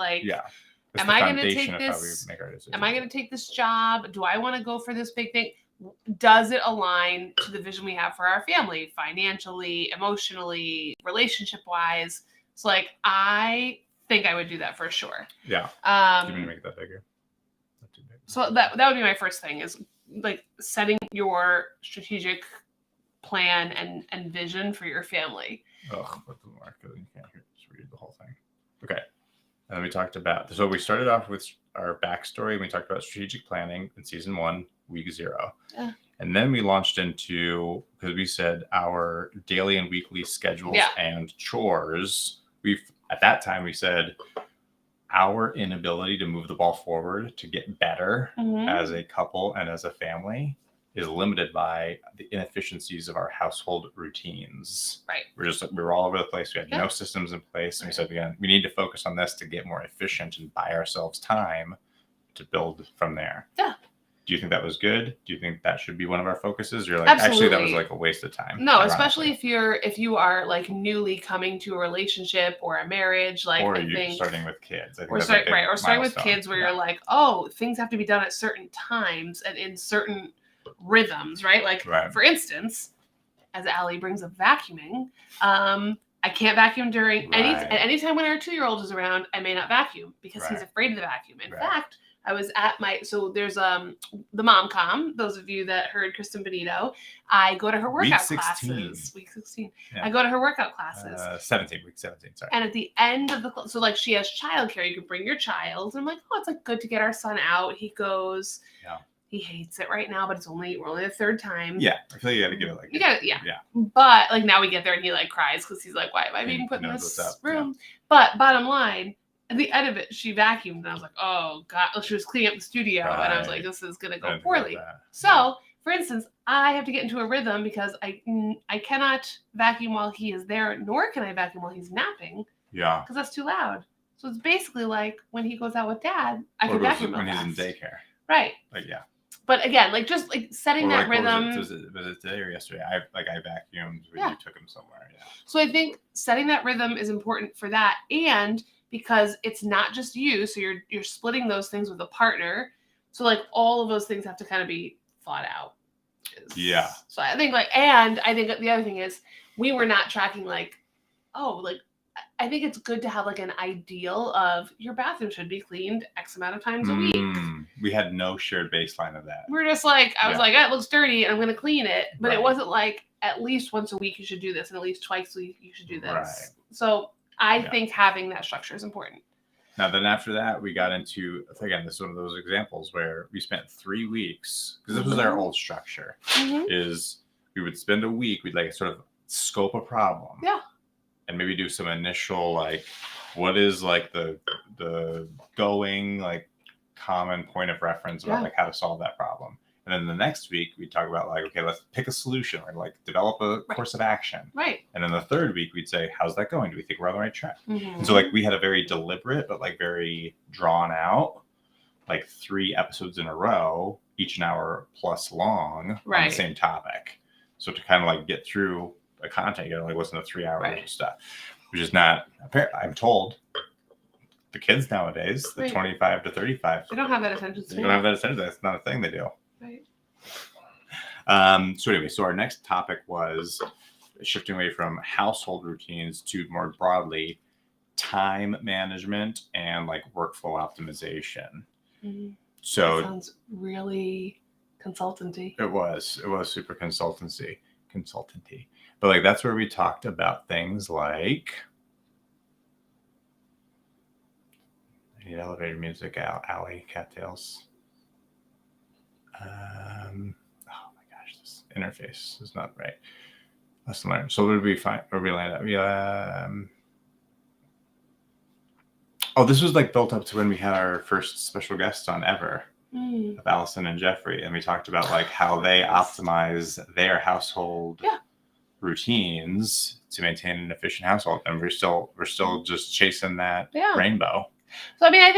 Am I going to take this? Am I going to take this job? Do I want to go for this big thing? Does it align to the vision we have for our family, financially, emotionally, relationship-wise? So, I think I would do that for sure. Yeah. Do you want to make that bigger? So that would be my first thing is setting your strategic plan and vision for your family. Oh, that doesn't work because you can't just read the whole thing. Okay. And then we talked about, so we started off with our backstory and we talked about strategic planning in season 1, week 0. Yeah. And then we launched into, because we said our daily and weekly schedules and chores. At that time we said our inability to move the ball forward to get better as a couple and as a family is limited by the inefficiencies of our household routines. Right. We were all over the place. We had no systems in place. And we said, we need to focus on this to get more efficient and buy ourselves time to build from there. Yeah. Do you think that was good? Do you think that should be one of our focuses? Or you're like, actually, that was like a waste of time. No, especially if you are like newly coming to a relationship or a marriage, like or I you're think, starting with kids. I think or starting with kids where you're like, oh, things have to be done at certain times and in certain rhythms, right? Like for instance, as Allie brings up vacuuming, I can't vacuum during any time when our 2-year-old is around. I may not vacuum because he's afraid of the vacuum. In fact, I was at there's the MomCom. Those of you that heard Kristen Benito, I go to her workout classes. Week 16. Yeah. I go to her workout classes. Week 17. Sorry. And at the end of so like she has childcare. You can bring your child. And I'm like, oh, it's like good to get our son out. He goes. Yeah. He hates it right now, but we're only the 3rd time. Yeah, I feel like you got to give it like. You got it, yeah. But like now we get there and he like cries because he's like, why am I being put in this room? Yeah. But bottom line, at the end of it, she vacuumed and I was like, oh god. She was cleaning up the studio and I was like, this is gonna go poorly. So, for instance, I have to get into a rhythm because I cannot vacuum while he is there, nor can I vacuum while he's napping. Yeah. Because that's too loud. So it's basically like when he goes out with dad, I can vacuum when he's in daycare. Right. Like yeah. But again, like just like setting that rhythm. Was it today or yesterday? I vacuumed when you took him somewhere. Yeah. So I think setting that rhythm is important for that, and because it's not just you, so you're splitting those things with a partner. So like all of those things have to kind of be thought out. Yeah. So I think and I think the other thing is we were not tracking I think it's good to have like an ideal of your bathroom should be cleaned X amount of times a week. We had no shared baseline of that. We're just like, I was like, it looks dirty and I'm going to clean it. But it wasn't like at least once a week you should do this and at least twice a week you should do this. Right. So I think having that structure is important. Now then after that, we got into, again, this is one of those examples where we spent 3 weeks, because this was our old structure, is we would spend a week, we'd like sort of scope a problem. Yeah. And maybe do some initial, like, what is like the going, like, common point of reference about like how to solve that problem. And then the next week we'd talk about like, okay, let's pick a solution or like develop a course of action. Right. And then the 3rd week we'd say, how's that going? Do we think we're on the right track? And so like we had a very deliberate, but like very drawn out, like 3 episodes in a row, each an hour plus long on the same topic. So to kind of like get through a content, you know, like listen to 3 hours of stuff, which is not apparent. I'm told the kids nowadays, the 25 to 35, they don't have that attention span. They don't have that attention. That's not a thing they do. Right. So anyway, so our next topic was shifting away from household routines to more broadly time management and like workflow optimization. So that sounds really consultancy. It was super consultancy. But like that's where we talked about things like I need elevator music, Alley, cattails. Oh my gosh, this interface is not right. Lesson learned. So where did we find where we land at? This was like built up to when we had our first special guest on ever. Of Allison and Jeffrey, and we talked about like how they optimize their household routines to maintain an efficient household, and we're still just chasing that rainbow. So I mean, I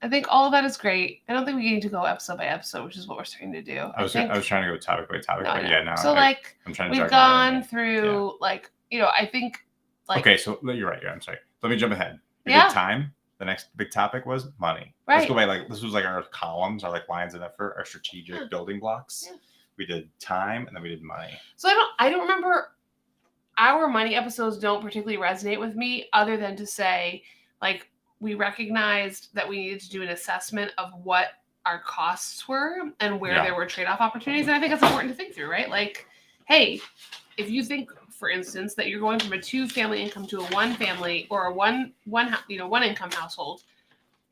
think all of that is great. I don't think we need to go episode by episode, which is what we're starting to do. I was trying to go topic by topic, but yeah, now so I'm trying to. We've gone through like I think like okay. So you're right. I'm sorry. Let me jump ahead. We did time. The next big topic was money. Right. Let's go by like this was like our columns, our like lines of effort, our strategic building blocks. Yeah. We did time and then we did money. So I don't remember our money episodes don't particularly resonate with me other than to say like we recognized that we needed to do an assessment of what our costs were and where there were trade-off opportunities. And I think that's important to think through, right? Like, hey, if you think, for instance, that you're going from a 2-family income to a 1-family or a one income household,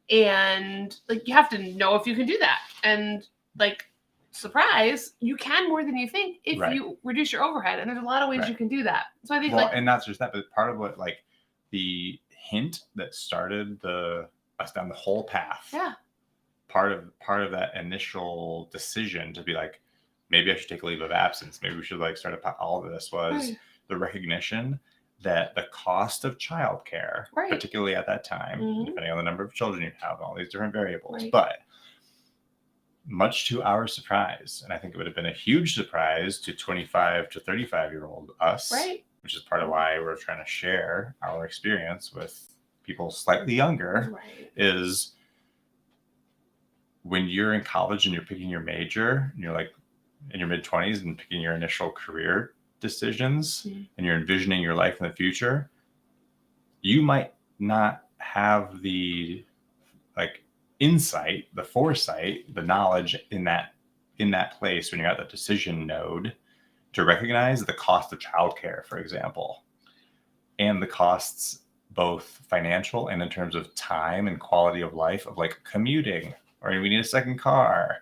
and like you have to know if you can do that. And like, surprise, you can more than you think if you reduce your overhead. And there's a lot of ways you can do that. So I think and not just that, but part of what like the hint that started us down the whole path. Yeah. Part of that initial decision to be like, maybe I should take a leave of absence. Maybe we should like start all of this was the recognition that the cost of childcare, particularly at that time, depending on the number of children you have, all these different variables, but much to our surprise. And I think it would have been a huge surprise to 25 to 35-year-old us, right? Which is part of why we're trying to share our experience with people slightly younger, right. Is when you're in college and you're picking your major, and you're like in your mid-20s and picking your initial career decisions, and you're envisioning your life in the future, you might not have the insight, the foresight, the knowledge in that place when you're at the decision node to recognize the cost of childcare, for example, and the costs both financial and in terms of time and quality of life of commuting, or we need a second car,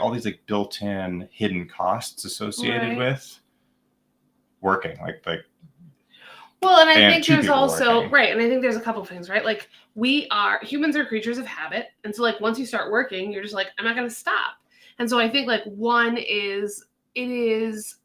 all these built-in hidden costs associated with working, well, and I think there's also working. And I think there's a couple of things, right? Humans are creatures of habit, and so once you start working, you're just I'm not going to stop. And so I think one is it is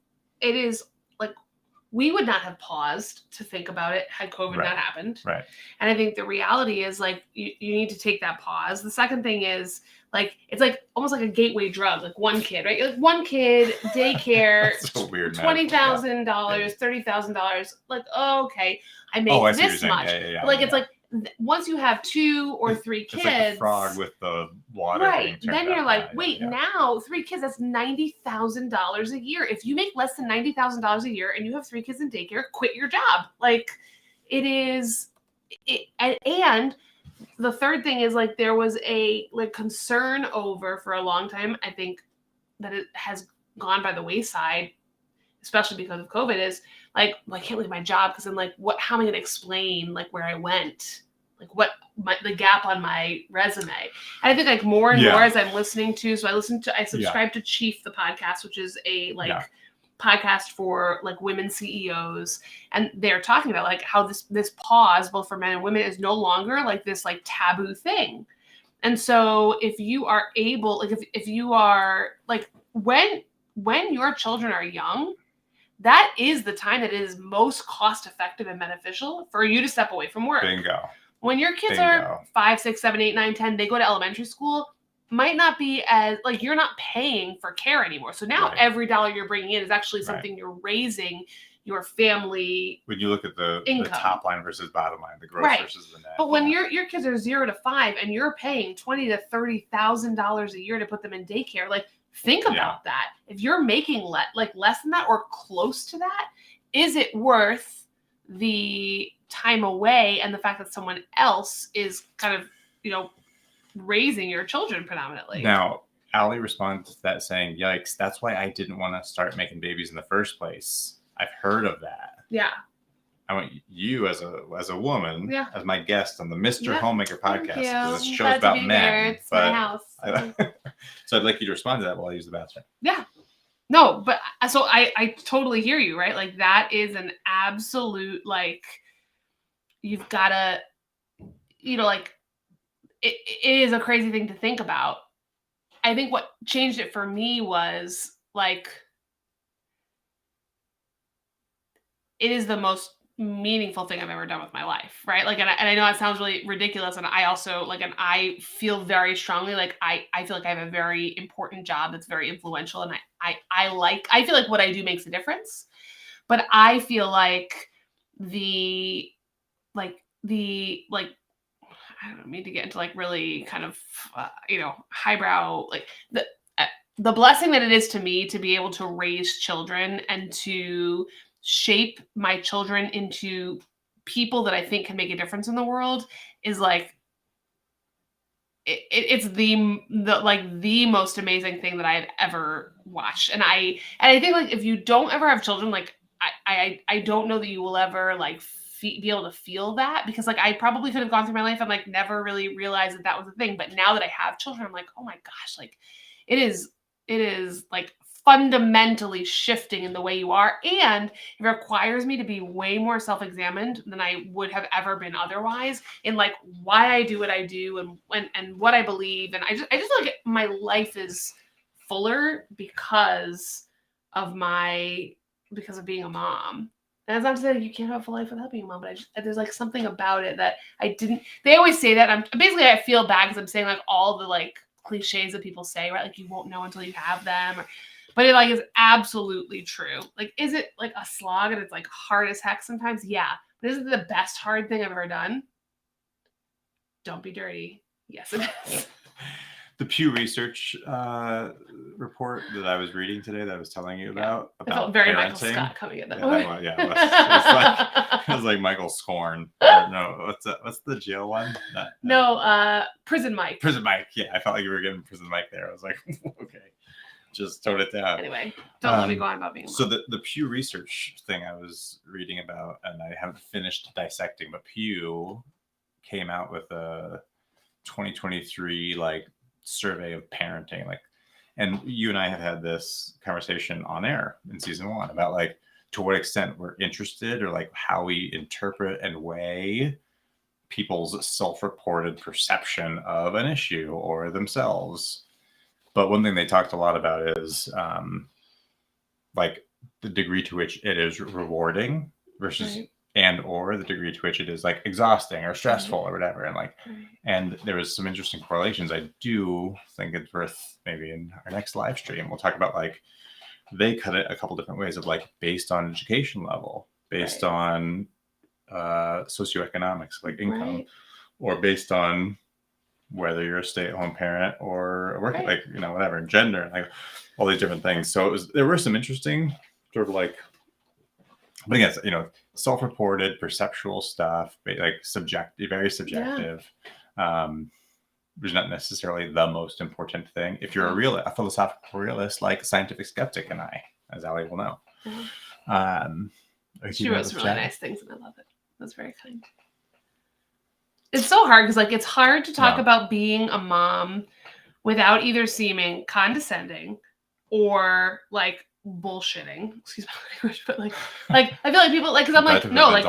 we would not have paused to think about it had COVID not happened. Right. And I think the reality is you need to take that pause. The second thing is it's almost like a gateway drug, one kid, right? One kid, daycare, $20,000, $30,000. Okay, I make this much. Yeah, once you have 2 or 3 kids, it's the frog with the water. Right. Then you're now 3 kids, that's $90,000 a year. If you make less than $90,000 a year and you have 3 kids in daycare, quit your job. And the third thing is there was a concern over for a long time. I think that it has gone by the wayside, especially because of COVID, is I can't leave my job because I'm how am I going to explain where I went, the gap on my resume. And I think more and more as I'm listening to, I subscribe to Chief the podcast, which is a podcast for women CEOs, and they're talking about how this pause both for men and women is no longer this taboo thing. And so if you are able, if you are when your children are young, that is the time that it is most cost effective and beneficial for you to step away from work. Bingo. When your kids are 5, 6, 7, 8, 9, 10, they go to elementary school, might not be as you're not paying for care anymore. So now every dollar you're bringing in is actually something you're raising your family. When you look at the top line versus bottom line, the gross versus the net. But when your kids are 0 to 5 and you're paying $20,000 to $30,000 a year to put them in daycare, think about that. If you're making less than that or close to that, is it worth the time away and the fact that someone else is kind of, raising your children predominantly? Now, Allie responded to that saying, yikes, that's why I didn't want to start making babies in the first place. I've heard of that. Yeah. I want you as a woman, as my guest on the Mr. Homemaker podcast, because this show's about men. It's my house. So I'd like you to respond to that while I use the bathroom. Yeah. No, but so I totally hear you, right? That is an absolute, you've got to, it is a crazy thing to think about. I think what changed it for me was it is the most meaningful thing I've ever done with my life, right? And I know it sounds really ridiculous, and I also and I feel very strongly I feel I have a very important job that's very influential, and I feel what I do makes a difference, but I feel the I don't mean to get into really kind of highbrow, the blessing that it is to me to be able to raise children and to shape my children into people that I think can make a difference in the world is it's the most amazing thing that I've ever watched. And I think if you don't ever have children, I don't know that you will ever be able to feel that, because I probably could have gone through my life and never really realized that was a thing. But now that I have children, I'm oh my gosh, it is fundamentally shifting in the way you are, and it requires me to be way more self-examined than I would have ever been otherwise in why I do what I do and what I believe. And I just feel my life is fuller because of being a mom. And as I'm saying, you can't have a life without being a mom, but there's something about it that I didn't. They always say that. I feel bad because I'm saying all the cliches that people say, right? Like you won't know until you have them. But it like is absolutely true. Like, is it like a slog and it's like hard as heck sometimes? Yeah. But isn't it the best hard thing I've ever done? Don't be dirty. Yes, it is. The Pew Research report that I was reading today that I was telling you about I felt very parenting. Michael Scott coming in that it was like Michael Scorn. No, what's the jail one? Prison Mike. Prison Mike. Yeah, I felt like you were getting Prison Mike there. I was like, okay, just tone it down. Anyway, don't let me go on about being a mom. So the Pew Research thing I was reading about, and I haven't finished dissecting, but Pew came out with a 2023 like survey of parenting, like, and you and I have had this conversation on air in season 1 about like to what extent we're interested or like how we interpret and weigh people's self-reported perception of an issue or themselves. But one thing they talked a lot about is like the degree to which it is rewarding versus and or the degree to which it is like exhausting or stressful or whatever. And like, and there was some interesting correlations. I do think it's worth maybe in our next live stream, we'll talk about like, they cut it a couple different ways of like based on education level, based on socioeconomics, like income, or based on whether you're a stay-at-home parent or a working, like, you know, whatever, gender, like all these different things. So there were some interesting sort of like, but again, you know, self-reported perceptual stuff, like very subjective. Which is not necessarily the most important thing. If you're a philosophical realist, like Scientific Skeptic and I, as Ali will know. She wrote some really nice things and I love it. That's very kind. It's so hard because like it's hard to talk about being a mom without either seeming condescending or like bullshitting. Excuse my language, but like I feel like people like because I'm like no, like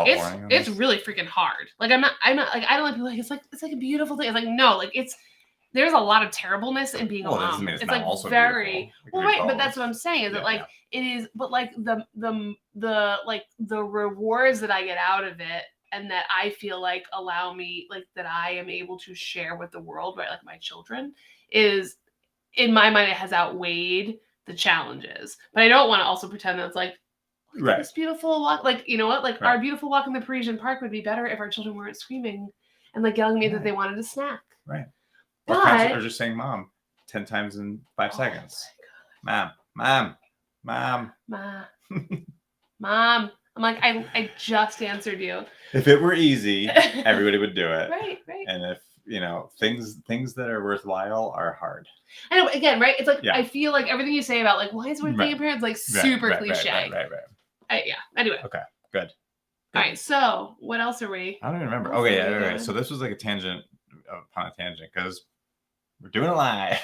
it's really freaking hard. Like I'm not like I don't like people like it's like a beautiful thing. It's like no, like there's a lot of terribleness in being a mom. It's like very well, right, but that's what I'm saying is that like it is, but like the like the rewards that I get out of it and that I feel like allow me like that I am able to share with the world, right, like my children is in my mind it has outweighed the challenges, but I don't want to also pretend that it's like this beautiful walk, like you know what, like our beautiful walk in the Parisian Park would be better if our children weren't screaming and like yelling at me that they wanted a snack. Right. Or just saying "mom" 10 times in 5 seconds. Mom. Mom. I'm like I just answered you. If it were easy, everybody would do it. Right. And if you know things that are worthwhile are hard. I know, again, right? It's like I feel like everything you say about like why is it worth being a parent like super cliche. Right. Anyway. Okay. Good. All right. So what else are we? I don't even remember. Okay. Yeah. So this was like a tangent upon a tangent because we're doing it live.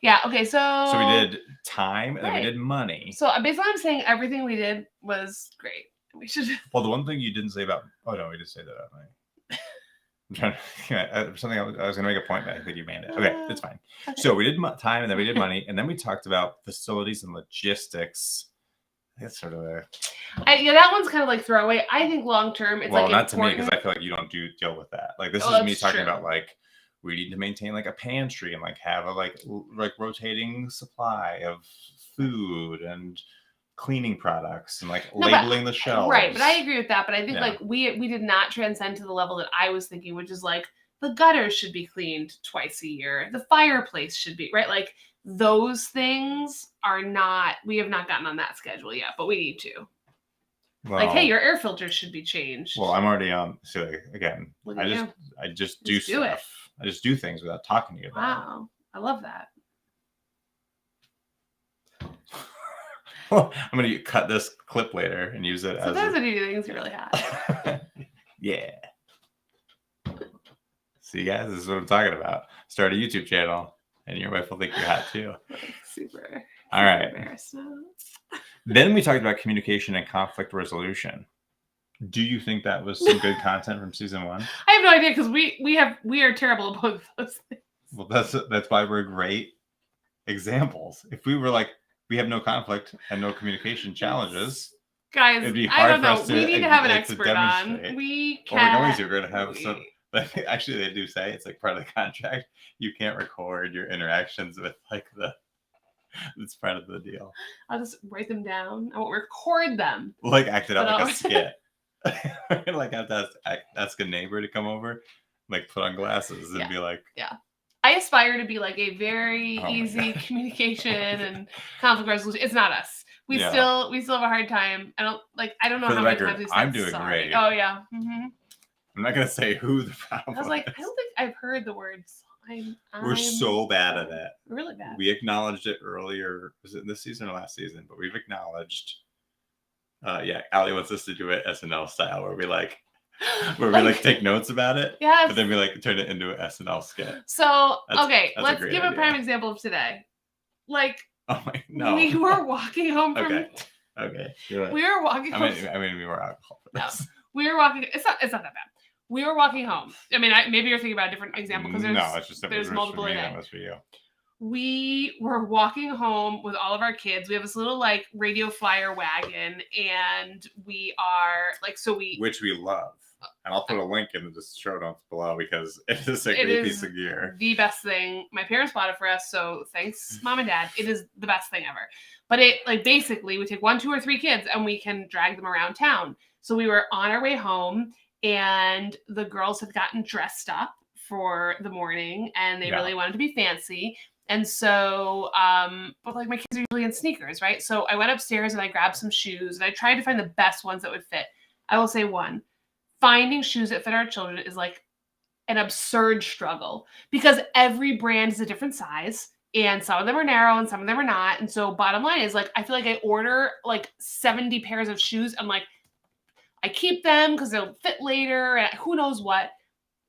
Yeah. Okay. So we did time and then we did money. So basically, I'm saying everything we did was great. We should. Well, the one thing you didn't say about. Oh no, we did say that. I'm trying to something. I was going to make a point, but I think you made it. Okay, it's fine. Okay. So we did time, and then we did money, and then we talked about facilities and logistics. That's sort of that one's kind of like throwaway. I think long term, it's like not important. To me because I feel like you don't deal with that. Like this is me talking about like we need to maintain like a pantry and like have a like rotating supply of food and cleaning products and like labeling the shelves. Right, but I agree with that. But I think like we did not transcend to the level that I was thinking, which is like the gutters should be cleaned twice a year. The fireplace should be right. Like those things are not. We have not gotten on that schedule yet, but we need to. Well, like, hey, your air filters should be changed. Well, I'm already on. So again, I just do stuff. I just do things without talking to you about it. Wow, I love that. I'm going to cut this clip later and use it as those are the things you really have. Yeah. See, guys, this is what I'm talking about. Start a YouTube channel and your wife will think you're hot too. Super. All right. Then we talked about communication and conflict resolution. Do you think that was some good content from season 1? I have no idea because we are terrible at both those things. Well, that's why we're great examples. If we were like, we have no conflict and no communication challenges. Guys, I don't know. We need to have an expert on. We can. We're going to have some. But actually, they do say it's like part of the contract. You can't record your interactions with like it's part of the deal. I'll just write them down. I won't record them. Like act it out like a skit. Like I have to ask a neighbor to come over, like put on glasses and be like, yeah. I aspire to be like a very easy communication and conflict resolution. It's not us. We still have a hard time. I don't know how many times we said I'm doing sorry. great. Oh yeah. Mm-hmm. I'm not gonna say who the problem. I was like, I don't think I've heard the words. We're so bad at it. Really bad. We acknowledged it earlier. Was it this season or last season? But we've acknowledged. Allie wants us to do it SNL style, where we we take notes about it. Yes. But then we turn it into an SNL skit. So let's give a prime example of today. No. We were walking home from. Okay. We were walking home. I mean, we were alcohol for this. No. We were walking. It's not that bad. We were walking home. I mean, maybe you're thinking about a different example because there's multiple in it. For you. We were walking home with all of our kids. We have this little radio flyer wagon, and we are which we love. And I'll put a link in the show notes below because it is a great piece of gear. The best thing. My parents bought it for us, so thanks, Mom and Dad. It is the best thing ever. But it basically we take 1, 2, or 3 kids and we can drag them around town. So we were on our way home. And the girls had gotten dressed up for the morning and they really wanted to be fancy. And so, but my kids are usually in sneakers, right? So I went upstairs and I grabbed some shoes and I tried to find the best ones that would fit. I will say finding shoes that fit our children is an absurd struggle because every brand is a different size and some of them are narrow and some of them are not. And so bottom line is I feel like I order 70 pairs of shoes. I'm I keep them because they'll fit later and who knows what.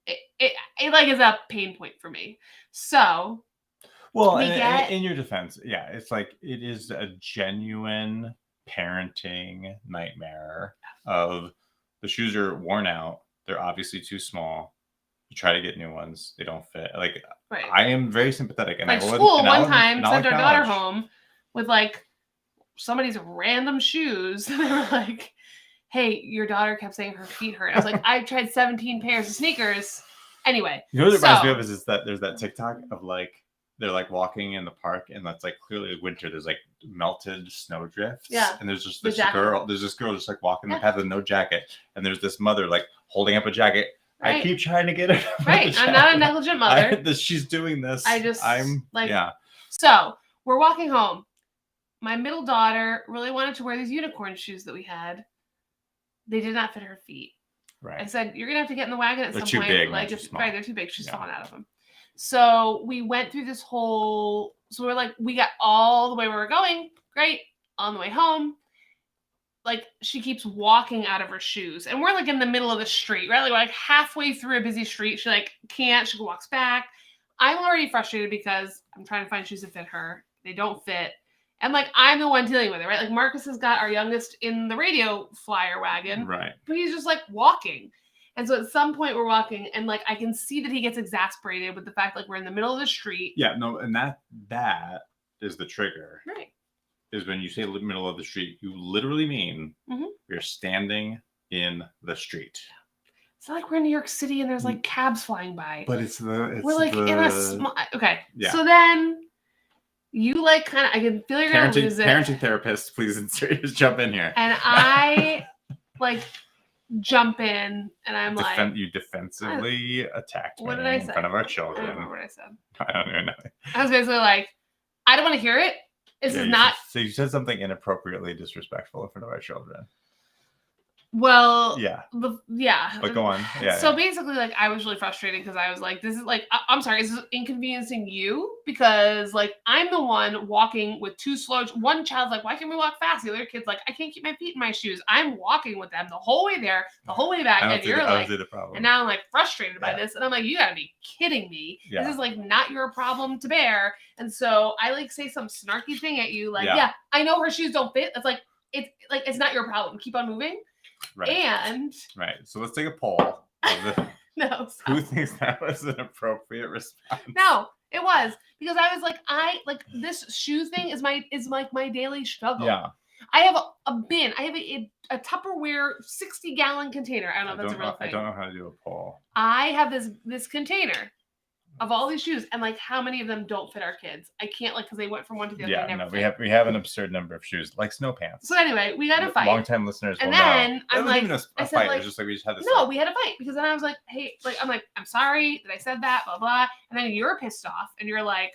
It is a pain point for me. So, in your defense, it's it is a genuine parenting nightmare of the shoes are worn out. They're obviously too small. You try to get new ones. They don't fit. I am very sympathetic. And school one time sent our daughter home with somebody's random shoes. They were hey, your daughter kept saying her feet hurt. I was I tried 17 pairs of sneakers. Anyway. You know what it reminds me of is that there's that TikTok of they're walking in the park and that's clearly winter. There's melted snow drifts. Yeah. And there's just this girl just walking the path with no jacket. And there's this mother holding up a jacket. Right. I keep trying to get her. Right. I'm not a negligent mother. She's doing this. So we're walking home. My middle daughter really wanted to wear these unicorn shoes that we had. They did not fit her feet. Right. I said, you're going to have to get in the wagon at some point. They're too big. Right, they're too big. She's falling out of them. So we went through this whole... So we're we got all the way where we're going. Great. On the way home, she keeps walking out of her shoes. And we're in the middle of the street, right? We're halfway through a busy street. She can't. She walks back. I'm already frustrated because I'm trying to find shoes that fit her. They don't fit. And I'm the one dealing with it, right? Marcus has got our youngest in the radio flyer wagon. Right. But he's just walking. And so at some point we're walking and I can see that he gets exasperated with the fact we're in the middle of the street. Yeah, no, and that is the trigger. Right. Is when you say middle of the street, you literally mean you're standing in the street. It's not we're in New York City and there's cabs flying by. But we're in a small okay. Yeah. So then you kind of I can feel you're gonna lose it. Parenting therapist, please just jump in here. And I jump in and I'm you defensively attacked me what did I say? In front of our children. I don't remember what I said. I don't even know. I was basically I don't want to hear it. This is not. So you said something inappropriately disrespectful in front of our children. Well, yeah. Yeah. But go on. Yeah. So basically, I was really frustrated because I was this is I'm sorry, is this inconveniencing you? Because I'm the one walking with two slow. One child's why can't we walk fast? The other kid's I can't keep my feet in my shoes. I'm walking with them the whole way there, the whole way back, and you're the problem. And now I'm frustrated by this, and I'm you gotta be kidding me. Yeah. This is not your problem to bear. And so I say some snarky thing at you, yeah, I know her shoes don't fit. It's it's not your problem. Keep on moving. Right. And so let's take a poll. No. Who thinks that was an appropriate response? No, it was because I was this shoe thing is my daily struggle. Yeah. I have a bin. I have a Tupperware 60-gallon container. I don't know if that's a real thing. I don't know how to do a poll. I have this container of all these shoes, and like how many of them don't fit our kids? I can't because they went from one to the other. Yeah, no, we have an absurd number of shoes, like snow pants. So anyway, we got a fight. Long-time listeners and will then know. I'm like, I said, like, it was just like we just had this. No, we had a fight because then I was like, hey, I'm like, I'm sorry that I said that, blah blah. And then you're pissed off, and you're like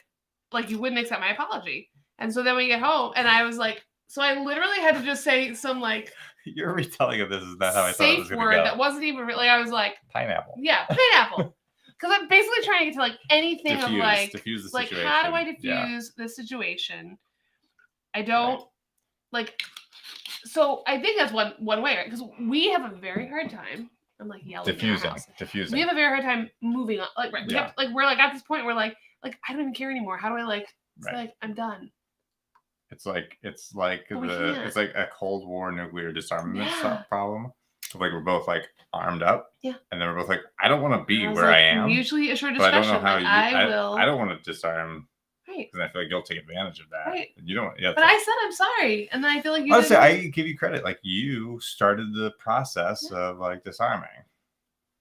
you wouldn't accept my apology. And so then we get home, and I was like, so I literally had to just say some like. Your retelling of this is not how I thought it was going to go. Safe word that wasn't even really. I was like pineapple. Yeah, pineapple. Because I'm basically trying to get to like anything diffuse, of like diffuse the like situation. how do I diffuse this situation? I don't like. So I think that's one way, right? Because we have a very hard time. I'm like yelling. Diffusing. We have a very hard time moving on. Like right, we have, like we're like at this point where like I don't even care anymore. How do I like? It's like I'm done. It's like a Cold War nuclear disarmament problem. So like we're both like armed up, and then we're both like, I don't want to be where I am. Usually a short discussion. But I don't know how I don't want to disarm. Right. Because I feel like you'll take advantage of that. Right. You don't. Yeah. But I said I'm sorry, and then I feel like you. Honestly, I give you credit. Like you started the process of like disarming.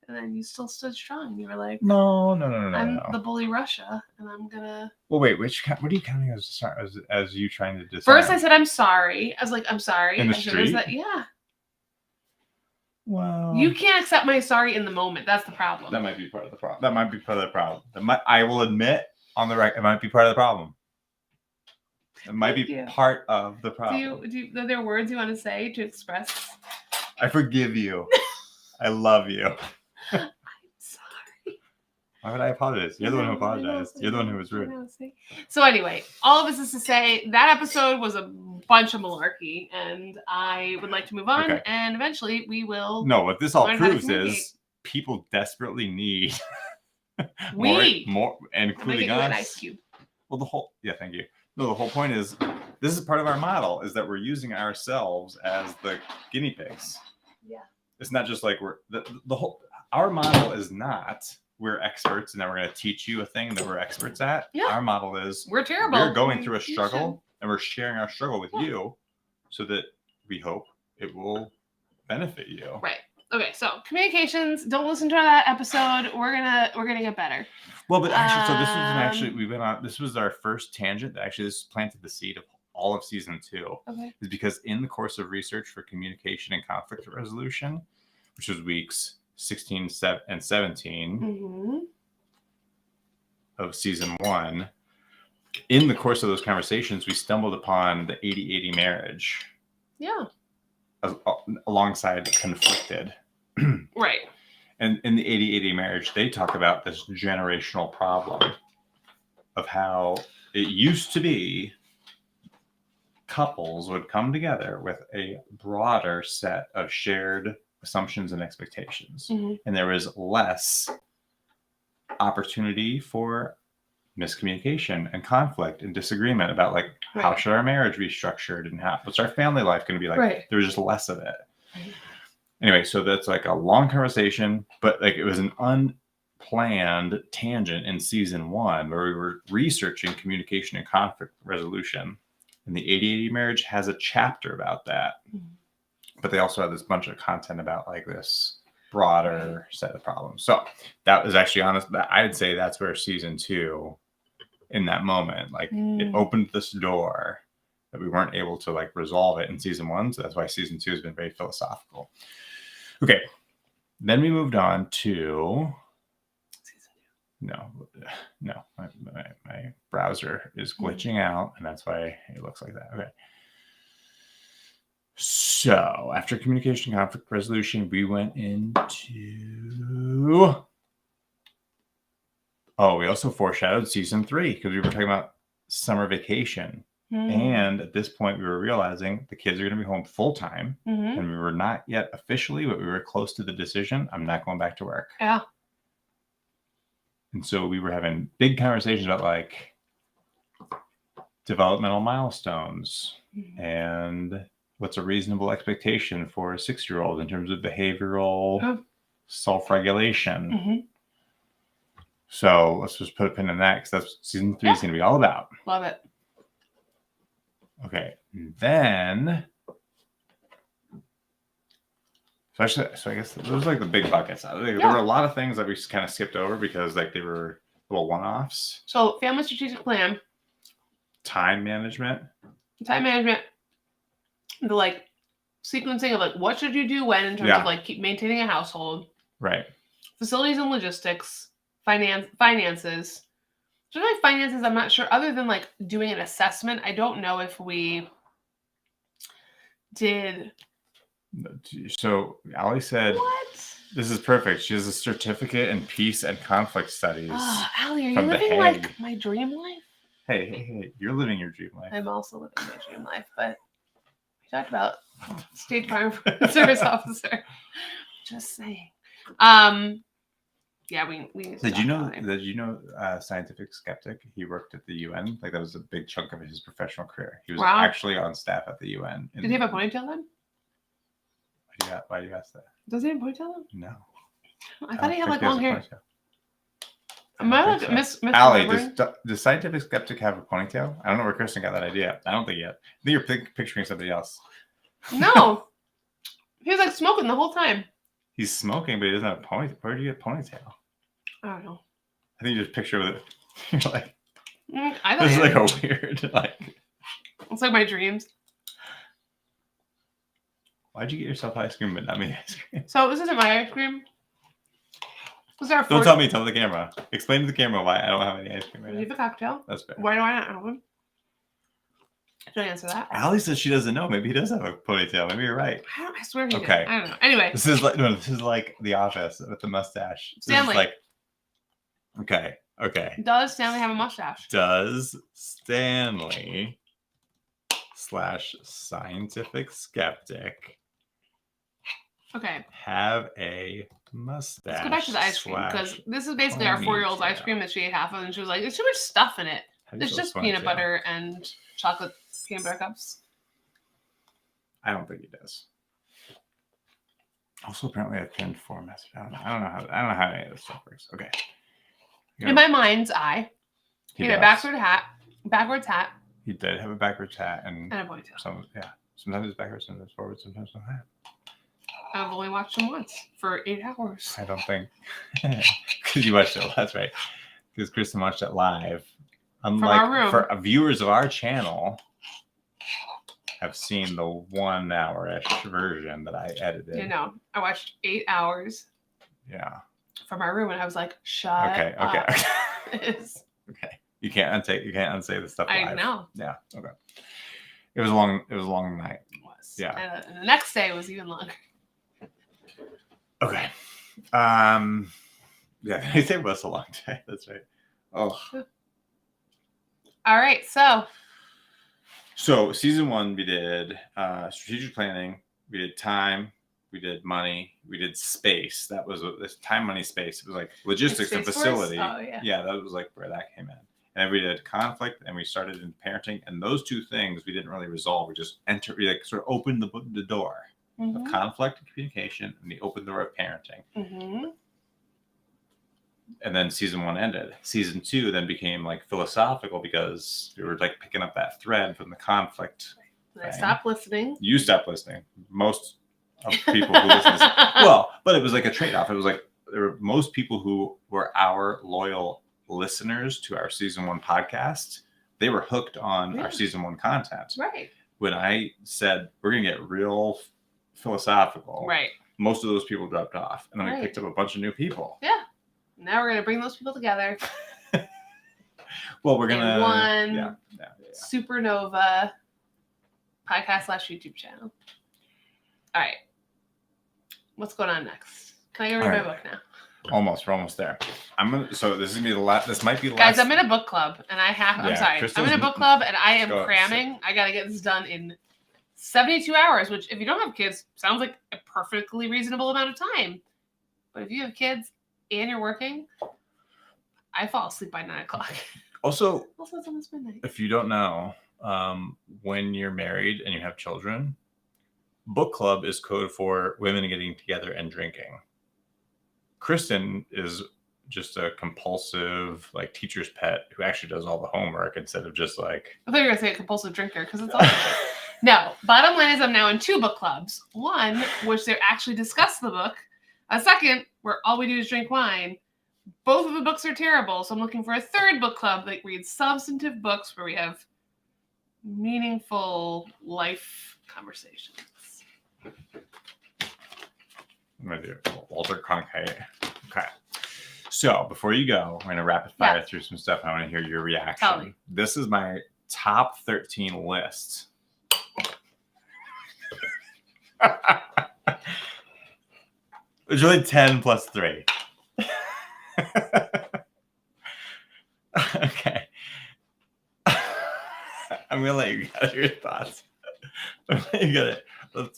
And then you still stood strong. You were like, no. I'm the bully Russia, and I'm gonna. Well, wait. What are you counting as you trying to disarm? First, I said I'm sorry. I was like, I'm sorry. In the street? Yeah. Well, you can't accept my sorry in the moment. That's the problem. That might be part of the problem. I will admit on the record, it might be part of the problem. It might be part of the problem. Are there words you want to say to express? I forgive you. I love you. I'm sorry. Why would I apologize? You're the one who apologized. You're the one who was rude. So anyway, all of this is to say that episode was a bunch of malarkey, and I would like to move on, and eventually we will. No, what this all proves is people desperately need more, and including us. An ice cube. Well, thank you. No, the whole point is this is part of our model is that we're using ourselves as the guinea pigs. Yeah. It's not just like we're the whole. Our model is not we're experts and then we're going to teach you a thing that we're experts at. Yeah. Our model is we're terrible. We're going through a struggle and we're sharing our struggle with you, so that we hope it will benefit you. Right. Okay, so communications. Don't listen to that episode. We're gonna get better. Well, but actually, we went on. This was our first tangent. Actually, this planted the seed of all of season 2. Okay. Is because in the course of research for communication and conflict resolution, which was weeks 16 and 17 of season 1, in the course of those conversations, we stumbled upon the 80-80 marriage. Yeah. Alongside conflicted. Right. And in the 80-80 marriage, they talk about this generational problem of how it used to be couples would come together with a broader set of shared assumptions and expectations. And there was less opportunity for miscommunication and conflict and disagreement about like how should our marriage be structured and what's our family life going to be like. There was just less of it. Anyway, so that's like a long conversation, but like it was an unplanned tangent in season 1 where we were researching communication and conflict resolution, and the 80-80 marriage has a chapter about that. But they also have this bunch of content about like this broader set of problems. So that was actually honest. I'd say that's where season 2, in that moment, like it opened this door that we weren't able to like resolve it in season 1. So that's why season 2 has been very philosophical. Okay. Then we moved on to no, my browser is glitching out, and that's why it looks like that. Okay. So after communication conflict resolution, we went into. Oh, we also foreshadowed season 3 because we were talking about summer vacation. And at this point, we were realizing the kids are going to be home full time. And we were not yet officially, but we were close to the decision. I'm not going back to work. Yeah. And so we were having big conversations about like developmental milestones and what's a reasonable expectation for a 6-year-old in terms of behavioral self-regulation. So let's just put a pin in that because that's what season 3 is going to be all about. Love it. Okay. Then So I guess those are like the big buckets. There were a lot of things that we kind of skipped over because like they were little one-offs. So family strategic plan. Time management. The like sequencing of like what should you do when in terms of like keep maintaining a household. Right. Facilities and logistics. Finances. So like finances, I'm not sure. Other than like doing an assessment, I don't know if we did. So Allie said, "What? This is perfect. She has a certificate in peace and conflict studies." Oh, Allie, are you living like my dream life? Hey, you're living your dream life. I'm also living my dream life, but we talked about State Farm Service Officer. Just saying. Yeah, we Did you know Scientific Skeptic? He worked at the UN. Like that was a big chunk of his professional career. He was actually on staff at the UN. Did he have a ponytail then? Why do you ask that? Does he have a ponytail then? No. I thought he had like long hair. Am I like Miss Allie, does Scientific Skeptic have a ponytail? I don't know where Kristen got that idea. I don't think yet. I think you're picturing somebody else. No. He was like smoking the whole time. He's smoking, but he doesn't have a ponytail. Where do you get a ponytail? I don't know. I think you just picture with it. You're like, I thought this is like a weird, like. It's like my dreams. Why'd you get yourself ice cream but not me ice cream? So this isn't my ice cream. Don't tell me, tell the camera. Explain to the camera why I don't have any ice cream right now. You have a cocktail. That's fair. Why do I not have one? Should I answer that? Allie says she doesn't know. Maybe he does have a ponytail. Maybe you're right. I swear he did. I don't know. Anyway. This is like The Office with the mustache. Stanley. Okay. Does Stanley have a mustache? Does Stanley / Scientific Skeptic have a mustache? Let's go back to the ice cream because this is basically our 4-year-old's ice cream that she ate half of, and she was like, "There's too much stuff in it. There's just peanut butter and chocolate peanut butter cups." I don't think he does. Also, apparently, I pinned 4 messages. I don't know how any of this stuff works. Okay. In my mind's eye, he had a backwards hat. He did have a backwards hat and a ponytail. Sometimes it's backwards, sometimes it's forward, sometimes no hat. I've only watched him once for 8 hours. I don't think because you watched it. That's right. Because Kristen watched it live. Unlike from our room. For viewers of our channel, have seen the 1-hour-ish version that I edited. You know, I watched 8 hours. Yeah. From our room, and I was like, "Shut up." Okay. You can't unsay the stuff live. I know. Yeah. Okay. It was a long night. It was. Yeah. And the next day was even longer. Okay. Yeah, it was a long day. That's right. Oh. All right. So season 1, we did strategic planning. We did time. We did money. We did space. That was this time, money, space. It was like logistics and facility. Oh, yeah. Yeah, that was like where that came in. And then we did conflict, and we started in parenting. And those 2 things we didn't really resolve. We just sort of opened the door of conflict and communication, and the open door of parenting. Mm-hmm. And then season 1 ended. Season 2 then became like philosophical because we were like picking up that thread from the conflict. I stopped listening. You stopped listening. Most of people who listen to but it was like a trade-off. It was like there were most people who were our loyal listeners to our season 1 podcast. They were hooked on our season 1 content. Right. When I said we're gonna get real philosophical, right, most of those people dropped off, and then we picked up a bunch of new people. Yeah. Now we're gonna bring those people together. Well, we're gonna one supernova podcast / YouTube channel. All right. What's going on next? Can I go read my book now? Almost. We're almost there. So this is gonna be the last. This might be the last. Guys, I'm in a book club, and I'm sorry. I'm in a book club, and I am cramming. I gotta get this done in 72 hours, which, if you don't have kids, sounds like a perfectly reasonable amount of time. But if you have kids and you're working, I fall asleep by 9 o'clock. Also, it's almost midnight. If you don't know, when you're married and you have children, book club is code for women getting together and drinking. Kristen is just a compulsive teacher's pet who actually does all the homework instead of just like. I thought you were gonna say a compulsive drinker because it's all. No, bottom line is I'm now in 2 book clubs. One, which they actually discuss the book. A second, where all we do is drink wine. Both of the books are terrible, so I'm looking for a third book club that reads substantive books where we have meaningful life conversations. I'm going to do Walter Cronkite. Okay. So before you go, I'm going to rapid fire through some stuff. I want to hear your reaction. Tell me. This is my top 13 list. It's really 10 plus 3. Okay. I'm going to let you gather your thoughts. I'm going to let you get it.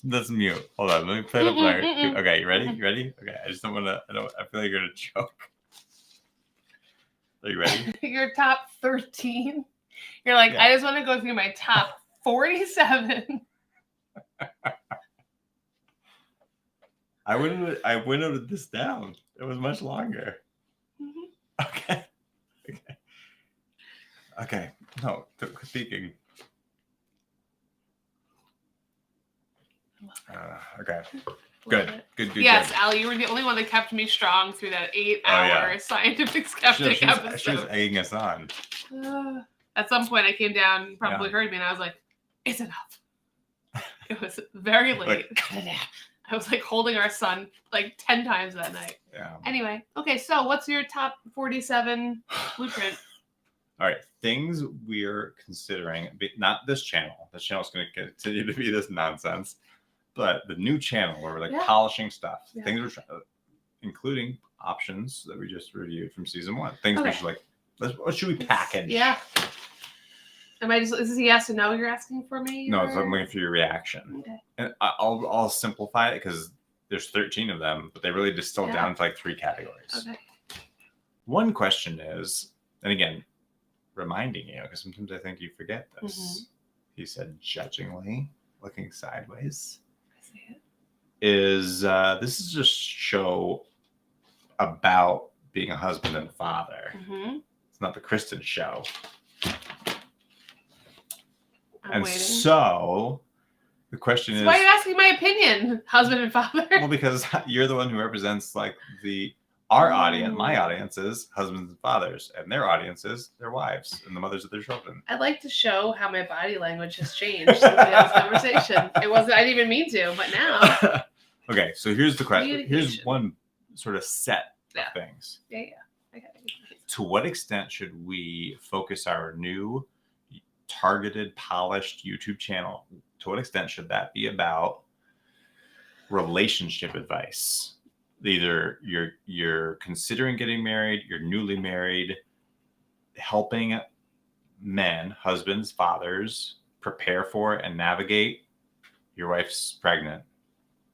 Let's mute. Hold on. Let me play it up there. Okay, you ready? You ready? Okay. I just don't want to. I feel like you're going to choke. Are you ready? Your top 13? You're like, I just want to go through my top 47. I winnowed this down. It was much longer. Mm-hmm. Okay. No, speaking. Okay. Good. Yes, Allie, you were the only one that kept me strong through that 8-hour scientific skeptic episode. She was egging us on. At some point, I came down, you probably heard me, and I was like, it's enough. It was very late. I was like holding our son like 10 times that night. Yeah. Anyway, okay, so what's your top 47 blueprint? All right, things we're considering, not this channel. This channel is going to continue to be this nonsense, but the new channel where we're like polishing stuff. Yeah. Things we're trying, including options that we just reviewed from season 1. Things we should like. What should we package? Yeah. Is this a yes or no you're asking for me? No, so I'm looking for your reaction. Okay. And I'll simplify it because there's 13 of them, but they really distill down to like 3 categories. Okay. One question is, and again, reminding you, because sometimes I think you forget this. Mm-hmm. He said judgingly, looking sideways. I see it. This is just a show about being a husband and father. Mm-hmm. It's not the Kristen show. I'm waiting. So the question is, why are you asking my opinion, husband and father? Well, because you're the one who represents like our audience. My audience is husbands and fathers, and their audience is their wives and the mothers of their children. I'd like to show how my body language has changed since we had this conversation. I didn't even mean to, but now. Okay, so here's the question. Here's one sort of set of things. Yeah. Okay. To what extent should we focus our new targeted, polished YouTube channel? To what extent should that be about relationship advice? Either you're considering getting married, you're newly married, helping men, husbands, fathers prepare for and navigate. Your wife's pregnant,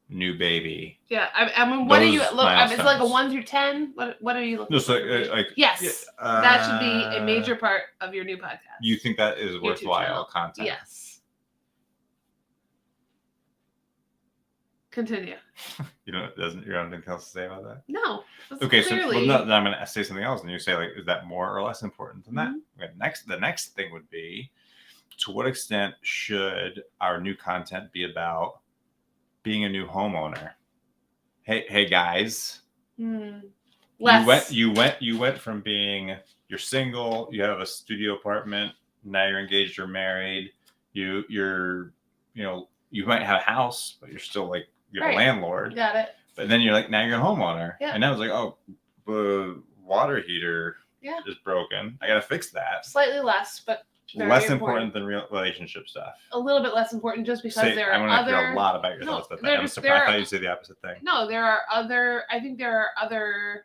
new baby. Yeah, I mean, what do you look? It's like a 1 through 10. What are you looking? No, so yes, that should be a major part of your new podcast. You think that is worthwhile content? Yes. Continue. You don't have anything else to say about that? No. Okay, clearly. So I'm going to say something else, and you say like, is that more or less important than that? Okay, the next thing would be, to what extent should our new content be about being a new homeowner? Hey guys. Less. You went from you're single, you have a studio apartment, now you're engaged, you're married, you might have a house, but you're still like you're a landlord. Got it. But then you're like, now you're a homeowner. Yeah. And now it's like, oh, the water heater is broken. I gotta fix that. Slightly less, but less important than real relationship stuff. A little bit less important just because there are other... I want to hear a lot about your thoughts about that. I'm surprised. I thought you'd say the opposite thing. No, I think there are other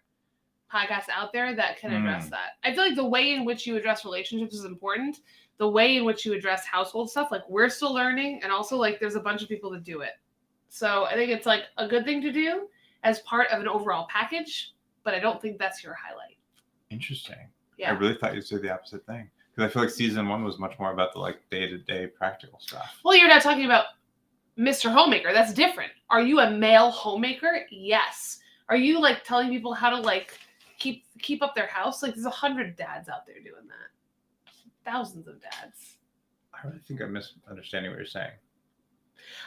podcasts out there that can address that. I feel like the way in which you address relationships is important. The way in which you address household stuff, like we're still learning, and also like there's a bunch of people that do it. So I think it's like a good thing to do as part of an overall package, but I don't think that's your highlight. Interesting. Yeah. I really thought you'd say the opposite thing. Because I feel like season 1 was much more about the like day-to-day practical stuff. Well, you're not talking about Mr. Homemaker. That's different. Are you a male homemaker? Yes. Are you like telling people how to like keep up their house? Like there's 100 dads out there doing that. Thousands of dads. I really think I'm misunderstanding what you're saying.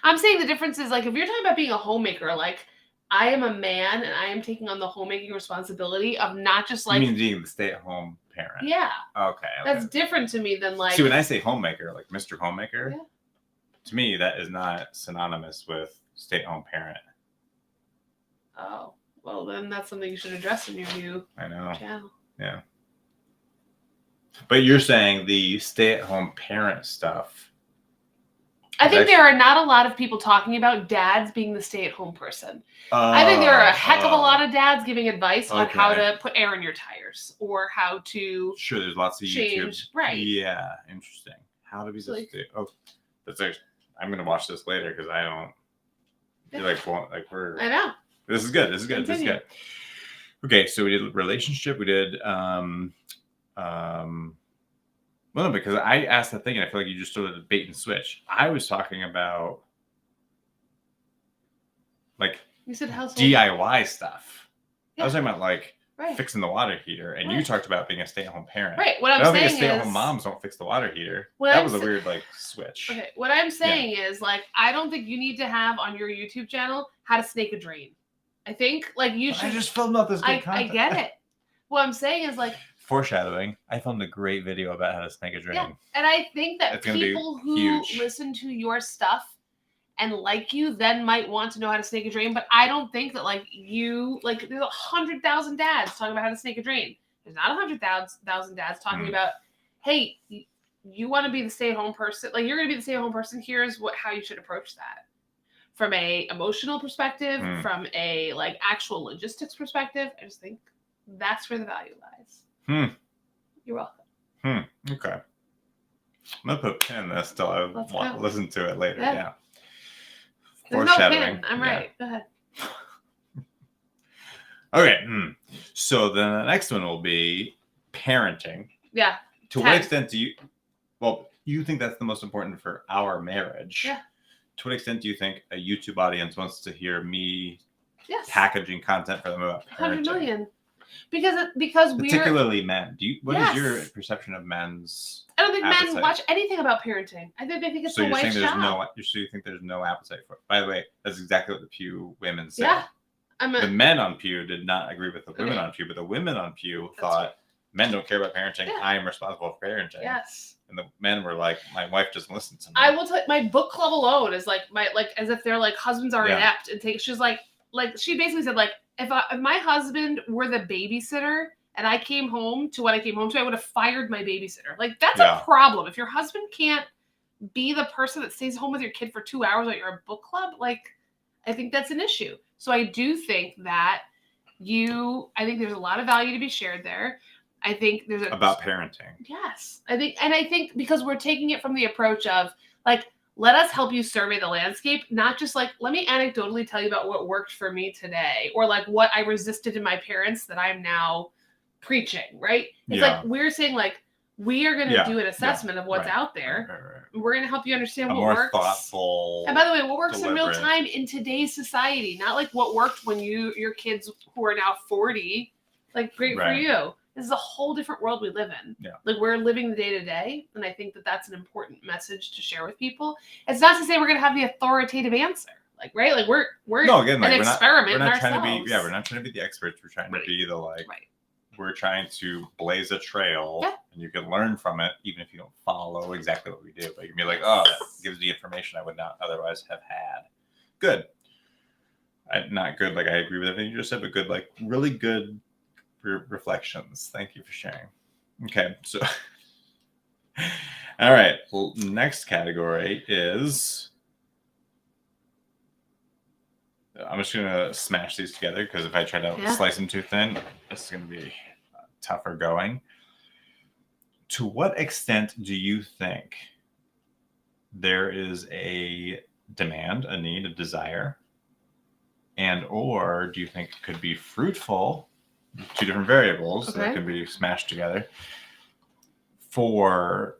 I'm saying the difference is like if you're talking about being a homemaker, like I am a man and I am taking on the homemaking responsibility of not just like. You mean being the stay-at-home parent? Yeah. Okay. That's different to me than like. See, when I say homemaker, like Mr. Homemaker, Yeah. to me that is not synonymous with stay-at-home parent. Oh, well then that's something you should address in your new channel. Yeah. But you're saying the stay-at-home parent stuff. I think there are not a lot of people talking about dads being the stay-at-home person. I think there are a heck of a lot of dads giving advice on how to put air in your tires or how to. Sure, there's lots of change. YouTube. Right. Yeah, interesting. How to be the that's actually, I'm gonna watch this later because I don't. You're like we're. I know. This is good. This is good. Continue. This is good. Okay, so we did relationship. We did well, no, because I asked the thing, and I feel like you just sort of bait and switch. I was talking about like you said household DIY stuff. Yeah. I was talking about like fixing the water heater, and you talked about being a stay-at-home parent. Right. What I'm saying is, I don't think stay-at-home moms don't fix the water heater. That was a weird like switch. Okay. What I'm saying is like I don't think you need to have on your YouTube channel how to snake a drain. I think like you should. I just filmed out this good content. I get it. What I'm saying is like. Foreshadowing. I filmed a great video about how to snake a drain. Yeah. And I think that people who listen to your stuff and like you then might want to know how to snake a drain. But I don't think that like you like there's 100,000 dads talking about how to snake a drain. There's not 100,000 dads talking about, hey, you want to be the stay-at-home person. Like you're going to be the stay-at-home person. Here's how you should approach that. From a emotional perspective, from a like actual logistics perspective, I just think that's where the value lies. You're welcome. Okay. I'm gonna put a pin in this till I want to listen to it later. Yeah. There's no pin. I'm right. Go ahead. Okay. So then the next one will be parenting. Yeah. To what extent do you? Well, you think that's the most important for our marriage. Yeah. To what extent do you think a YouTube audience wants to hear me packaging content for them about parenting? 100 million. Because particularly men. What is your perception of men's? I don't think men watch anything about parenting. I think they think it's the wife's job. So you think there's no appetite for it. By the way, that's exactly what the Pew women said. Yeah. The men on Pew did not agree with the women on Pew, but the women on Pew thought men don't care about parenting. Yeah. I am responsible for parenting. Yes. And the men were like, my wife doesn't listen to me. I will tell you, my book club alone is like as if they're like husbands are inept and she's like she basically said like if my husband were the babysitter and I came home to what I came home to, I would have fired my babysitter. Like that's a problem. If your husband can't be the person that stays home with your kid for 2 hours while you're at book club, like I think that's an issue. So I do think that I think there's a lot of value to be shared there. I think there's about parenting. Yes. I think because we're taking it from the approach of like, let us help you survey the landscape, not just like, let me anecdotally tell you about what worked for me today or like what I resisted in my parents that I'm now preaching, right? It's like we're saying like, we are going to do an assessment of what's out there. Right. We're going to help you understand what works. Thoughtful. And by the way, what works in real time in today's society, not like what worked when your kids who are now 40, like great for you. This is a whole different world we live in. Yeah. Like we're living the day to day. And I think that that's an important message to share with people. It's not to say we're going to have the authoritative answer. Like, right. Like we're an experiment. We're not trying to be, we're not trying to be the experts. We're trying to be the we're trying to blaze a trail and you can learn from it, even if you don't follow exactly what we do, but you can be like, oh, that gives me information I would not otherwise have had. Good. Not good. Like I agree with everything you just said, but good, like really good reflections. Thank you for sharing. Okay, so all right. Well, next category is I'm just gonna smash these together because if I try to slice them too thin, this is gonna be tougher going. To what extent do you think there is a demand, a need, a desire, and or do you think it could be fruitful? Two different variables that can be smashed together for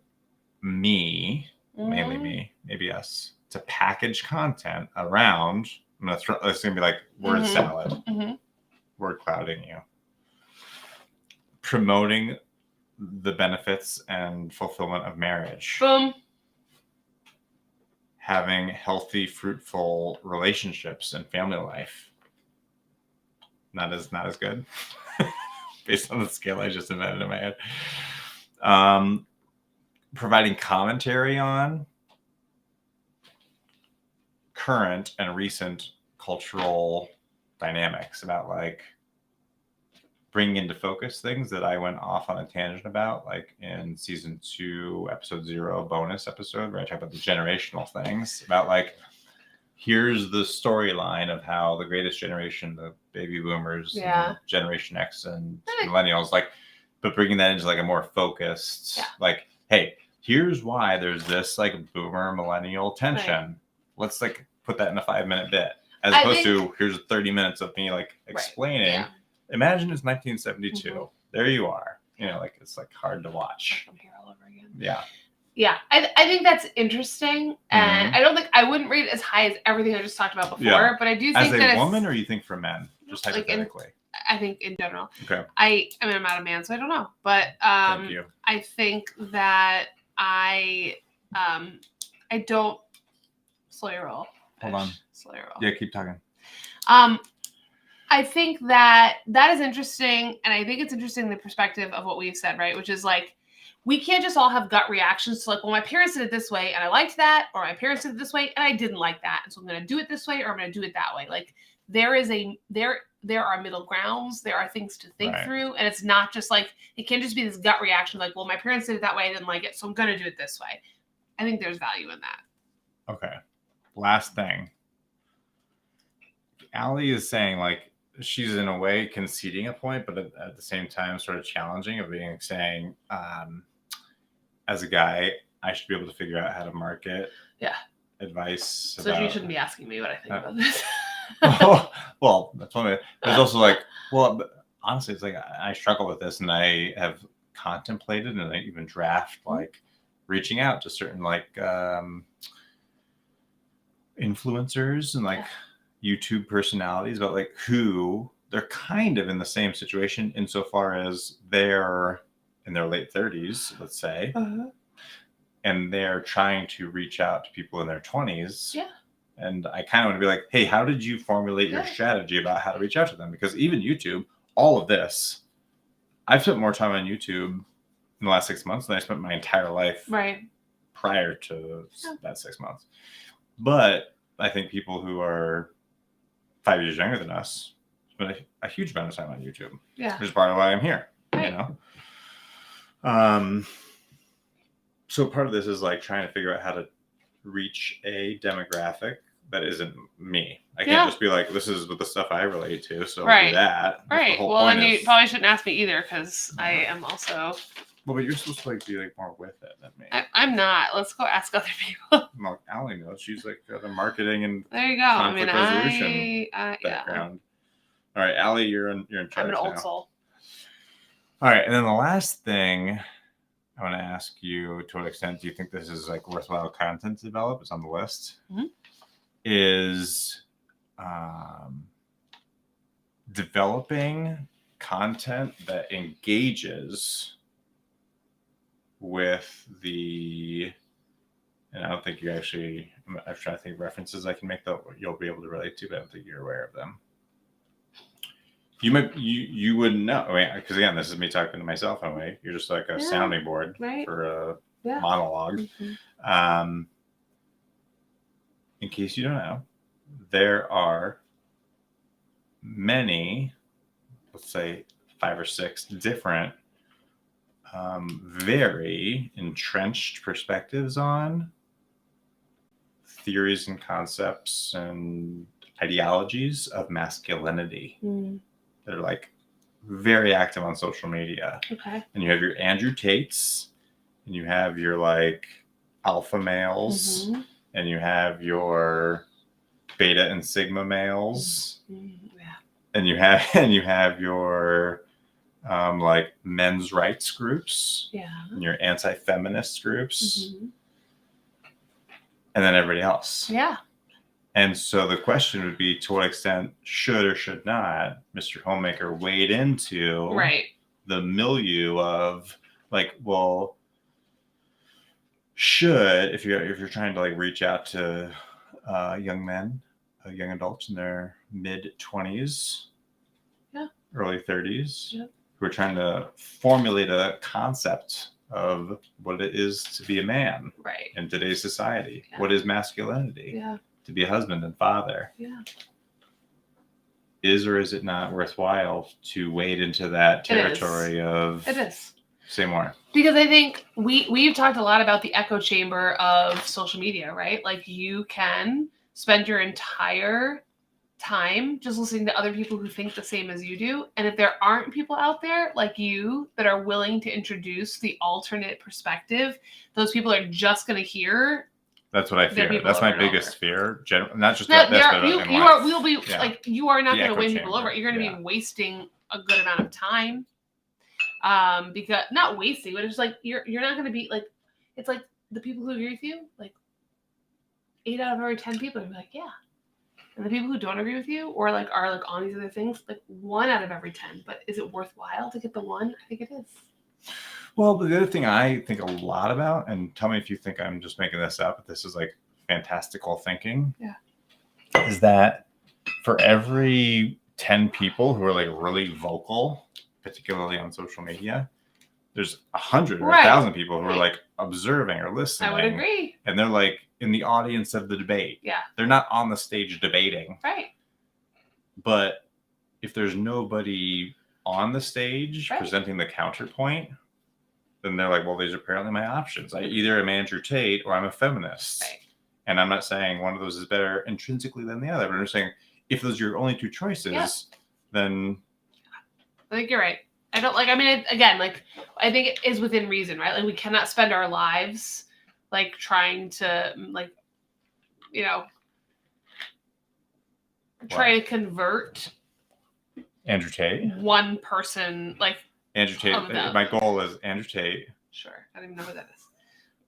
me, mainly me, maybe us, to package content around. I'm gonna throw. It's gonna be like word salad, word clouding you, promoting the benefits and fulfillment of marriage. Boom. having healthy, fruitful relationships and family life. Not as good, based on the scale I just invented in my head. Providing commentary on current and recent cultural dynamics about like bringing into focus things that I went off on a tangent about, like in season 2, episode 0, bonus episode, where I talk about the generational things about like, here's the storyline of how the greatest generation, the baby boomers, and Generation X and millennials, like, but bringing that into like a more focused, like, hey, here's why there's this like boomer millennial tension. Right. Let's like put that in a 5-minute bit, as opposed to here's 30 minutes of me like explaining. Right. Yeah. Imagine it's 1972. Mm-hmm. There you are. You know, like it's like hard to watch. From here all over again. Yeah. Yeah, I think that's interesting, and I don't think I wouldn't rate it as high as everything I just talked about before, but I do think that as a woman, or you think for men, just hypothetically. I think in general. Okay. I mean, I'm not a man, so I don't know, but thank you. I think that I don't slow your roll. Hold on. Slow your roll. Yeah, keep talking. I think that is interesting, and I think it's interesting the perspective of what we've said, right? Which is like, we can't just all have gut reactions to like, well, my parents did it this way and I liked that, or my parents did it this way and I didn't like that, and so I'm going to do it this way or I'm going to do it that way. Like there are middle grounds, there are things to think through, and it's not just like, it can't just be this gut reaction like, well, my parents did it that way, I didn't like it, so I'm going to do it this way. I think there's value in that. Okay. Last thing. Allie is saying like, she's in a way conceding a point, but at the same time sort of challenging of being saying, as a guy, I should be able to figure out how to market. Yeah. Advice. So you shouldn't be asking me what I think about this. Well, that's one way. There's also like, well, honestly, it's like I struggle with this, and I have contemplated, and I even draft like reaching out to certain like influencers and like YouTube personalities, about like who they're kind of in the same situation insofar as they're in their late 30s, let's say, and they're trying to reach out to people in their 20s. Yeah. And I kind of want to be like, hey, how did you formulate your strategy about how to reach out to them? Because even YouTube, all of this, I've spent more time on YouTube in the last 6 months than I spent my entire life prior to that 6 months. But I think people who are 5 years younger than us spend a huge amount of time on YouTube. Yeah. Which is part of why I'm here. Right. You know? So part of this is like trying to figure out how to reach a demographic that isn't me. I can't just be like, this is what the stuff I relate to, so I'll do that. Right. Well, then you probably shouldn't ask me either, because I am also. Well, but you're supposed to like be like more with it than me. I'm not. Let's go ask other people. Well, Allie knows. She's like the marketing and there you go. Conflict resolution background. All right, Allie, you're in charge. I'm an old soul. All right, and then the last thing I want to ask you, to what extent do you think this is like worthwhile content to develop? It's on the list. Mm-hmm. Is developing content that engages with the, and I don't think you actually, I'm trying to think of references I can make that you'll be able to relate to, but I don't think you're aware of them. You wouldn't know, because again, this is me talking to myself in a way. You're just like a sounding board for a monologue. Mm-hmm. In case you don't know, there are many, let's say 5 or 6 different, very entrenched perspectives on theories and concepts and ideologies of masculinity. That are like very active on social media. Okay. And you have your Andrew Tates, and you have your like alpha males, and you have your beta and sigma males, and you have your like men's rights groups, and your anti-feminist groups, and then everybody else. Yeah. And so the question would be, to what extent should or should not Mr. Homemaker wade into the milieu of like, well, should, if you're trying to like reach out to young men, young adults in their mid-20s, yeah, early 30s, yeah, who are trying to formulate a concept of what it is to be a man right in today's society. Yeah. What is masculinity? Yeah. To be a husband and father. Yeah. Is or is it not worthwhile to wade into that territory of? It is. Say more. Because I think we've talked a lot about the echo chamber of social media, right? Like you can spend your entire time just listening to other people who think the same as you do. And if there aren't people out there like you that are willing to introduce the alternate perspective, those people are just going to hear. That's what I fear. That's my biggest fear. Not just that this, but you are not going to win people over. You're going to be wasting a good amount of time. Because not wasting, but it's just like you're not going to be like, it's like the people who agree with you, like 8 out of every 10 people are like, yeah. And the people who don't agree with you or like are like on these other things, like 1 out of every 10. But is it worthwhile to get the 1? I think it is. Well, the other thing I think a lot about, and tell me if you think I'm just making this up, but this is like fantastical thinking. Yeah. Is that for every 10 people who are like really vocal, particularly on social media, there's 100 or 1,000 people who are like observing or listening. I would agree. And they're like in the audience of the debate. Yeah. They're not on the stage debating. Right. But if there's nobody on the stage presenting the counterpoint, then they're like, well, these are apparently my options. I either am Andrew Tate or I'm a feminist. Right. And I'm not saying one of those is better intrinsically than the other, but I'm just saying if those are your only 2 choices, then I think you're right. I don't like, I mean, again, like, I think it is within reason, right? Like, we cannot spend our lives, like, trying to, like, you know, try to convert Andrew Tate. One person, like, Andrew Tate. My goal is Andrew Tate. Sure. I don't even know who that is.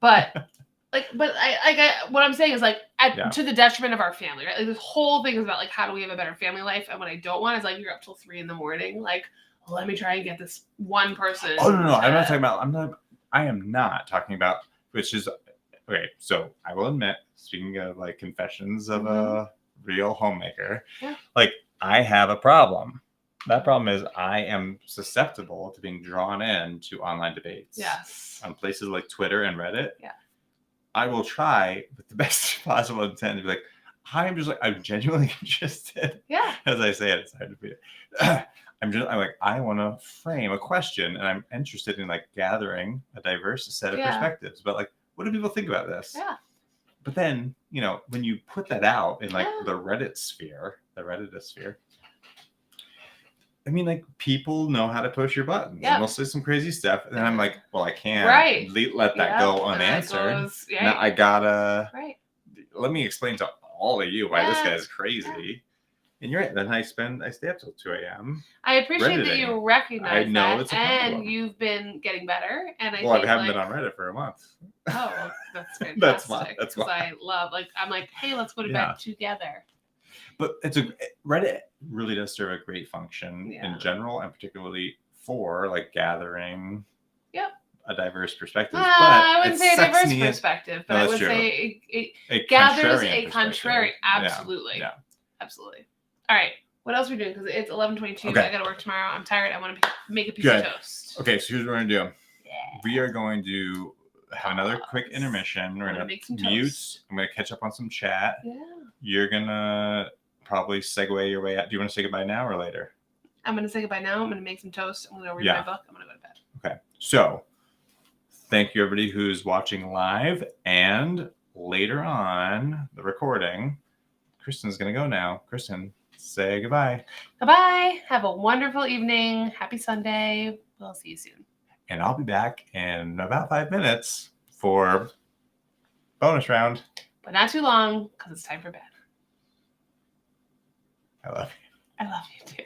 But, what I'm saying is, like, to the detriment of our family, right? Like, this whole thing is about, like, how do we have a better family life? And what I don't want is, like, you're up till 3 a.m, like, let me try and get this one person. Oh, no. I'm not talking about, I am not talking about, which is, okay, so I will admit, speaking of like confessions of a real homemaker, like I have a problem. That problem is I am susceptible to being drawn into online debates. Yes. On places like Twitter and Reddit. Yeah. I will try with the best possible intent to be like, I'm genuinely interested. Yeah. As I say it, it's hard to beat it. I'm like, I want to frame a question and I'm interested in like gathering a diverse set of perspectives. But like, what do people think about this? Yeah. But then, when you put that out in like the Redditosphere, I mean, like people know how to push your buttons. And they'll say some crazy stuff. And then I'm like, well, I can't let that go unanswered. Now I gotta, let me explain to all of you why this guy's crazy. Yeah. And you're right. Then I stay up till 2 a.m. I appreciate that you recognize that. It's a problem. And you've been getting better. And I haven't been on Reddit for a month. Oh, that's fantastic. That's why. I love, like, I'm like, hey, let's go to bed together. But Reddit really does serve a great function in general, and particularly for like gathering a diverse perspective. But I wouldn't say a diverse perspective, but I would say it gathers a contrary. Absolutely. Yeah. Absolutely. All right. What else are we doing? Because it's 11:22. Okay. I got to work tomorrow. I'm tired. I want to make a piece of toast. Okay. So here's what we're going to do. Yeah. We are going to have another quick intermission. We're going to mute. I'm going to catch up on some chat. Yeah. You're going to probably segue your way out. Do you want to say goodbye now or later? I'm going to say goodbye now. I'm going to make some toast. I'm going to read my book. I'm going to go to bed. Okay. So thank you, everybody who's watching live. And later on the recording, Kristen's going to go now. Kristen, say goodbye. Goodbye. Have a wonderful evening. Happy Sunday. We'll see you soon. And I'll be back in about 5 minutes for bonus round. But not too long, because it's time for bed. I love you. I love you too.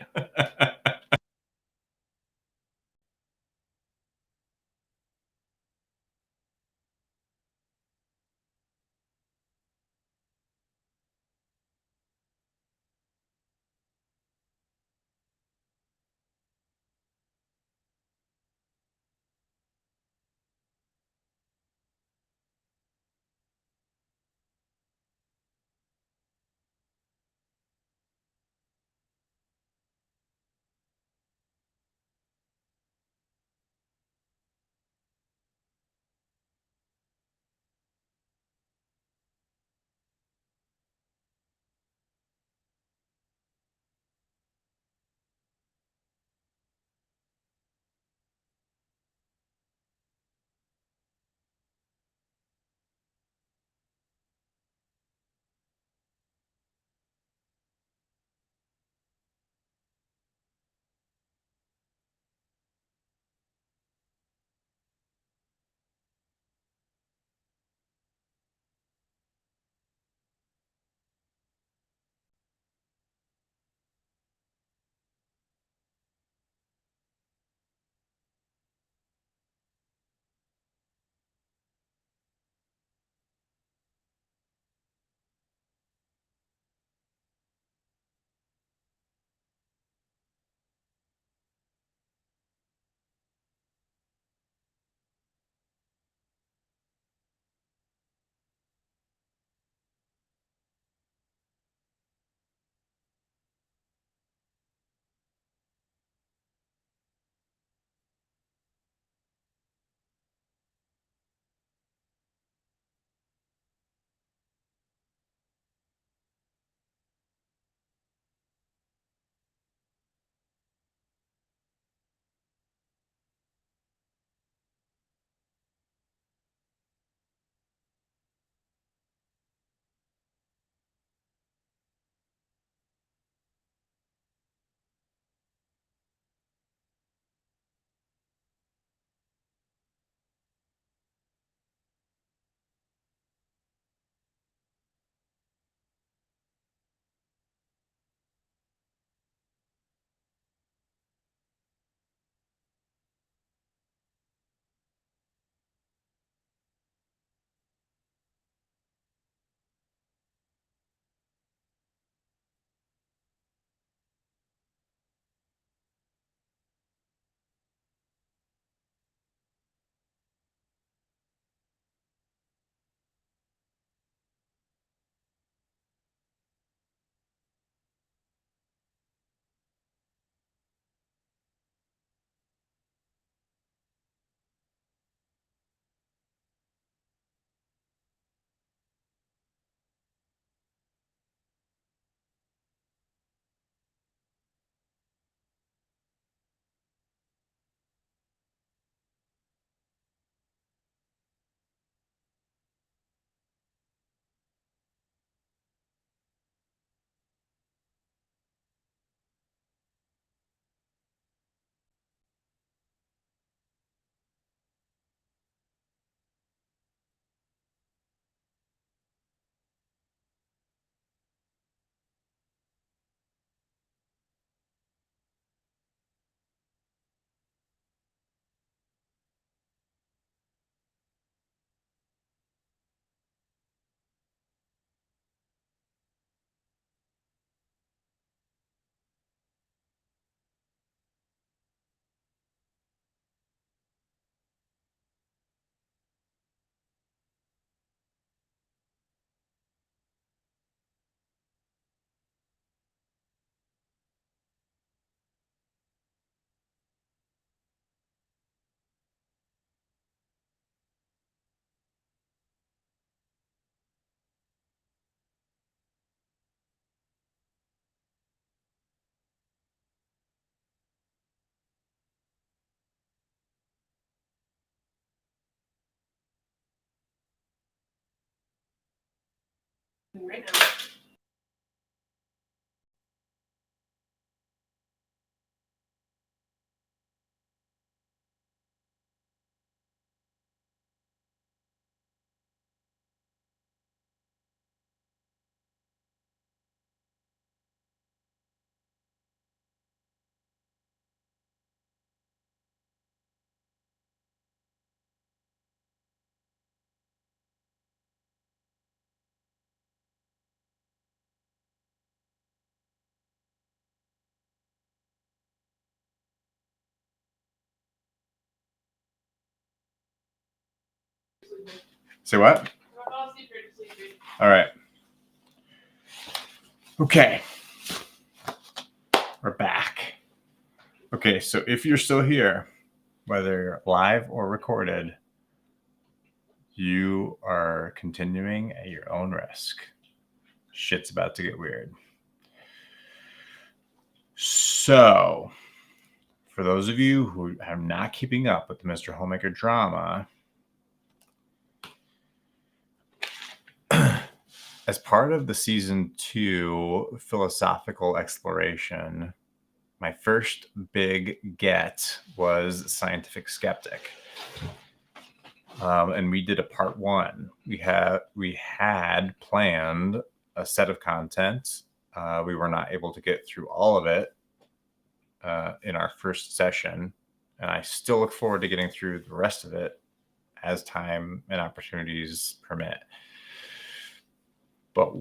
Right now. Say what? All right. Okay. We're back. Okay, so if you're still here, whether you're live or recorded, you are continuing at your own risk. Shit's about to get weird. So, for those of you who are not keeping up with the Mr. Homemaker drama, as part of the season 2 philosophical exploration, my first big get was Scientific Skeptic. And we did a part 1. We had planned a set of content. We were not able to get through all of it in our first session, and I still look forward to getting through the rest of it as time and opportunities permit. But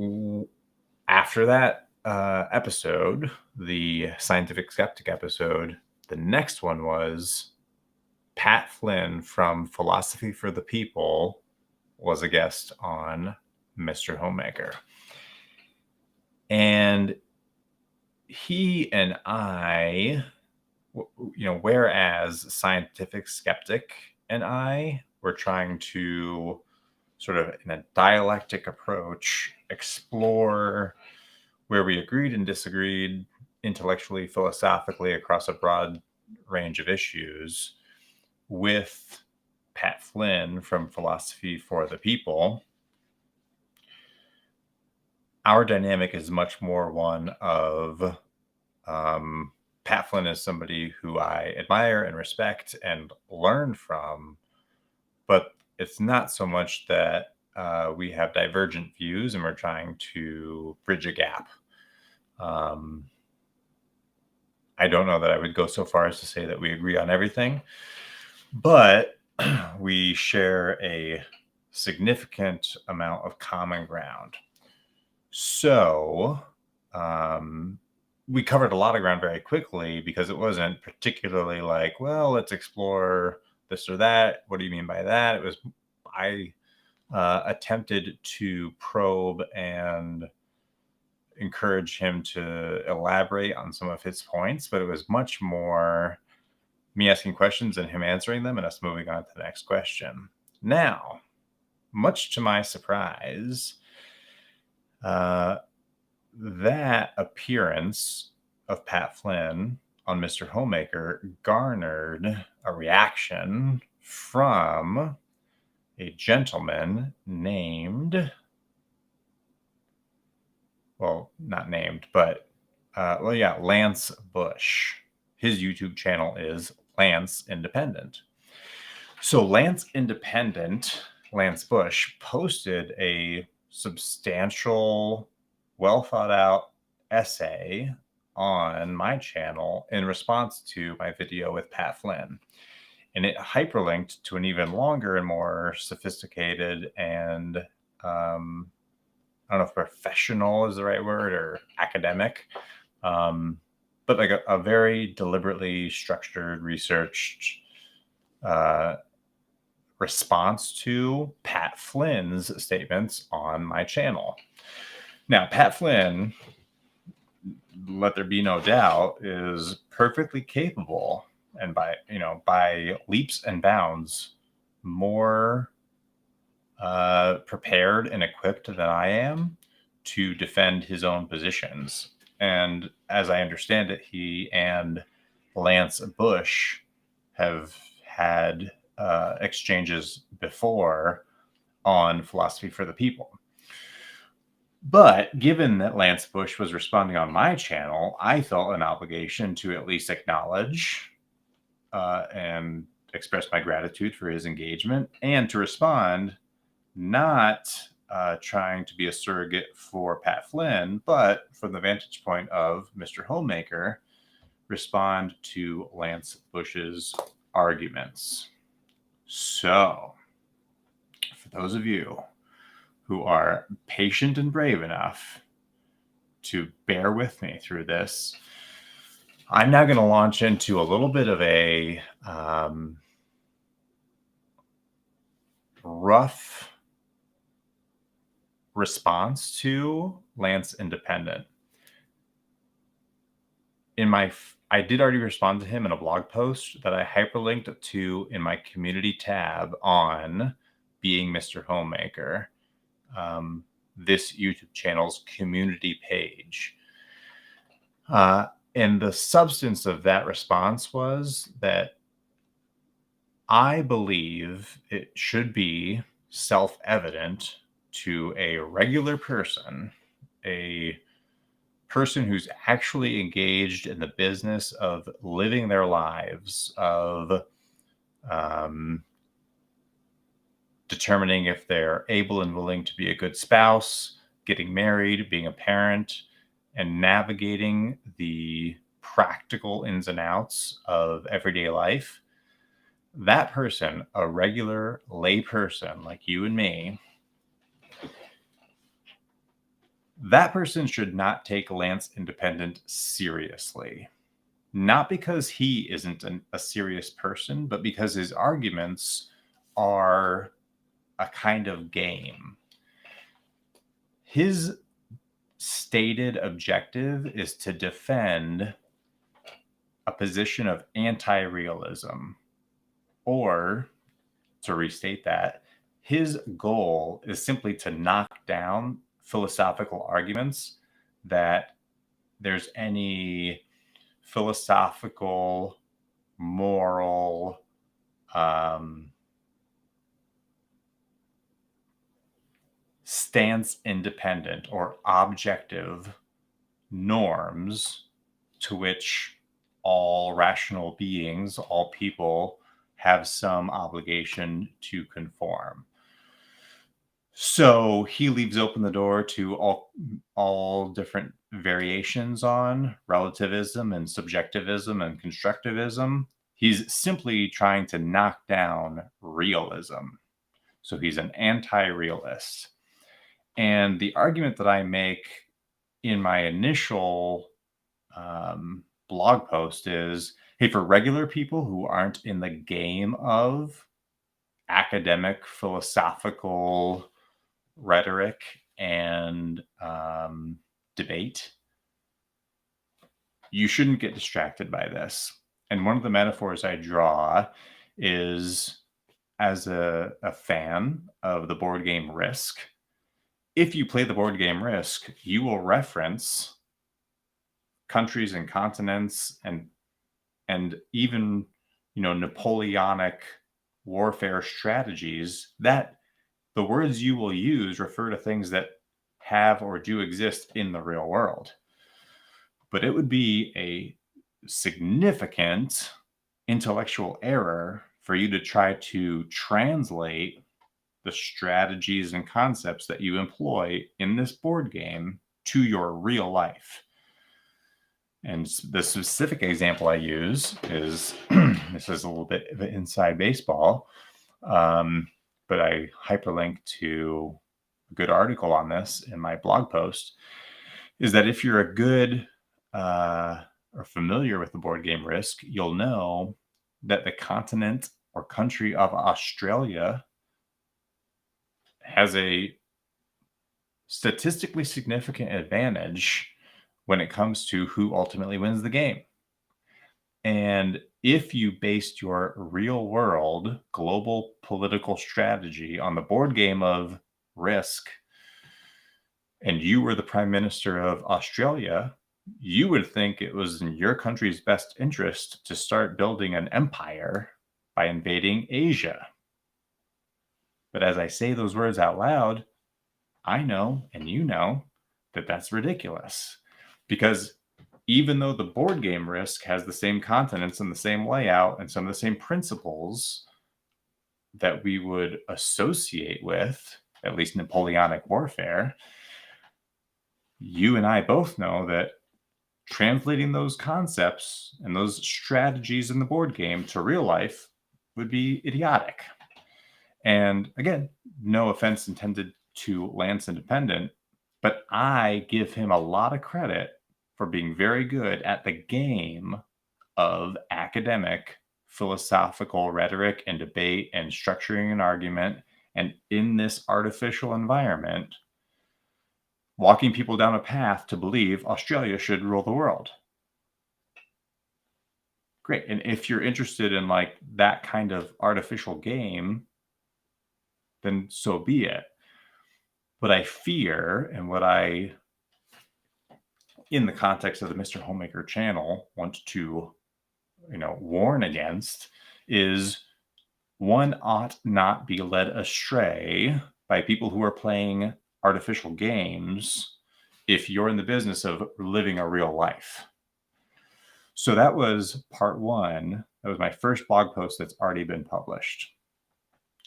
after that episode, the Scientific Skeptic episode, the next one was Pat Flynn from Philosophy for the People was a guest on Mr. Homemaker. And he and I, whereas Scientific Skeptic and I were trying to sort of in a dialectic approach explore where we agreed and disagreed intellectually, philosophically across a broad range of issues, with Pat Flynn from Philosophy for the People, our dynamic is much more one of Pat Flynn is somebody who I admire and respect and learn from, but it's not so much that we have divergent views and we're trying to bridge a gap. I don't know that I would go so far as to say that we agree on everything, but we share a significant amount of common ground. So we covered a lot of ground very quickly because it wasn't particularly like, well, let's explore this or that. What do you mean by that? It was, I attempted to probe and encourage him to elaborate on some of his points, but it was much more me asking questions and him answering them and us moving on to the next question. Now, much to my surprise, that appearance of Pat Flynn on Mr. Homemaker garnered a reaction from a gentleman named, well, not named, but Lance Bush. His YouTube channel is Lance Independent. So Lance Bush posted a substantial, well thought out essay on my channel in response to my video with Pat Flynn. And it hyperlinked to an even longer and more sophisticated and I don't know if professional is the right word or academic, but like a very deliberately structured, researched response to Pat Flynn's statements on my channel. Now, Pat Flynn, let there be no doubt, is perfectly capable and by leaps and bounds more prepared and equipped than I am to defend his own positions. And as I understand it, he and Lance Bush have had exchanges before on Philosophy for the People. But given that Lance Bush was responding on my channel, I felt an obligation to at least acknowledge and express my gratitude for his engagement and to respond, not trying to be a surrogate for Pat Flynn, but from the vantage point of Mr. Homemaker, respond to Lance Bush's arguments. So, for those of you who are patient and brave enough to bear with me through this, I'm now going to launch into a little bit of a rough response to Lance Independent. I did already respond to him in a blog post that I hyperlinked to in my community tab on Being Mr. Homemaker, this YouTube channel's community page. And the substance of that response was that I believe it should be self-evident to a regular person, a person who's actually engaged in the business of living their lives, of determining if they're able and willing to be a good spouse, getting married, being a parent, and navigating the practical ins and outs of everyday life. That person, a regular lay person like you and me, that person should not take Lance Independent seriously. Not because he isn't a serious person, but because his arguments are a kind of game. His stated objective is to defend a position of anti-realism. Or, to restate that, his goal is simply to knock down philosophical arguments that there's any philosophical, moral, stance independent or objective norms to which all rational beings, all people, have some obligation to conform. So he leaves open the door to all different variations on relativism and subjectivism and constructivism. He's simply trying to knock down realism. So he's an anti-realist. And the argument that I make in my initial blog post is, hey, for regular people who aren't in the game of academic, philosophical rhetoric and debate, you shouldn't get distracted by this. And one of the metaphors I draw is as a fan of the board game Risk. If you play the board game Risk, you will reference countries and continents and even, Napoleonic warfare strategies that the words you will use refer to things that have or do exist in the real world. But it would be a significant intellectual error for you to try to translate the strategies and concepts that you employ in this board game to your real life. And the specific example I use is, this is a little bit of inside baseball, but I hyperlink to a good article on this in my blog post, is that if you're a good or familiar with the board game Risk, you'll know that the continent or country of Australia has a statistically significant advantage when it comes to who ultimately wins the game. And if you based your real world global political strategy on the board game of Risk, and you were the Prime Minister of Australia, you would think it was in your country's best interest to start building an empire by invading Asia. But as I say those words out loud, I know, and you know, that that's ridiculous, because even though the board game Risk has the same continents and the same layout and some of the same principles that we would associate with at least Napoleonic warfare, you and I both know that translating those concepts and those strategies in the board game to real life would be idiotic. And again, no offense intended to Lance Independent, but I give him a lot of credit for being very good at the game of academic, philosophical rhetoric and debate and structuring an argument. And in this artificial environment, walking people down a path to believe Australia should rule the world. Great. And if you're interested in like that kind of artificial game, then so be it. What I fear and what I, in the context of the Mr. Homemaker channel, want to, warn against is one ought not be led astray by people who are playing artificial games if you're in the business of living a real life. So that was part one. That was my first blog post that's already been published.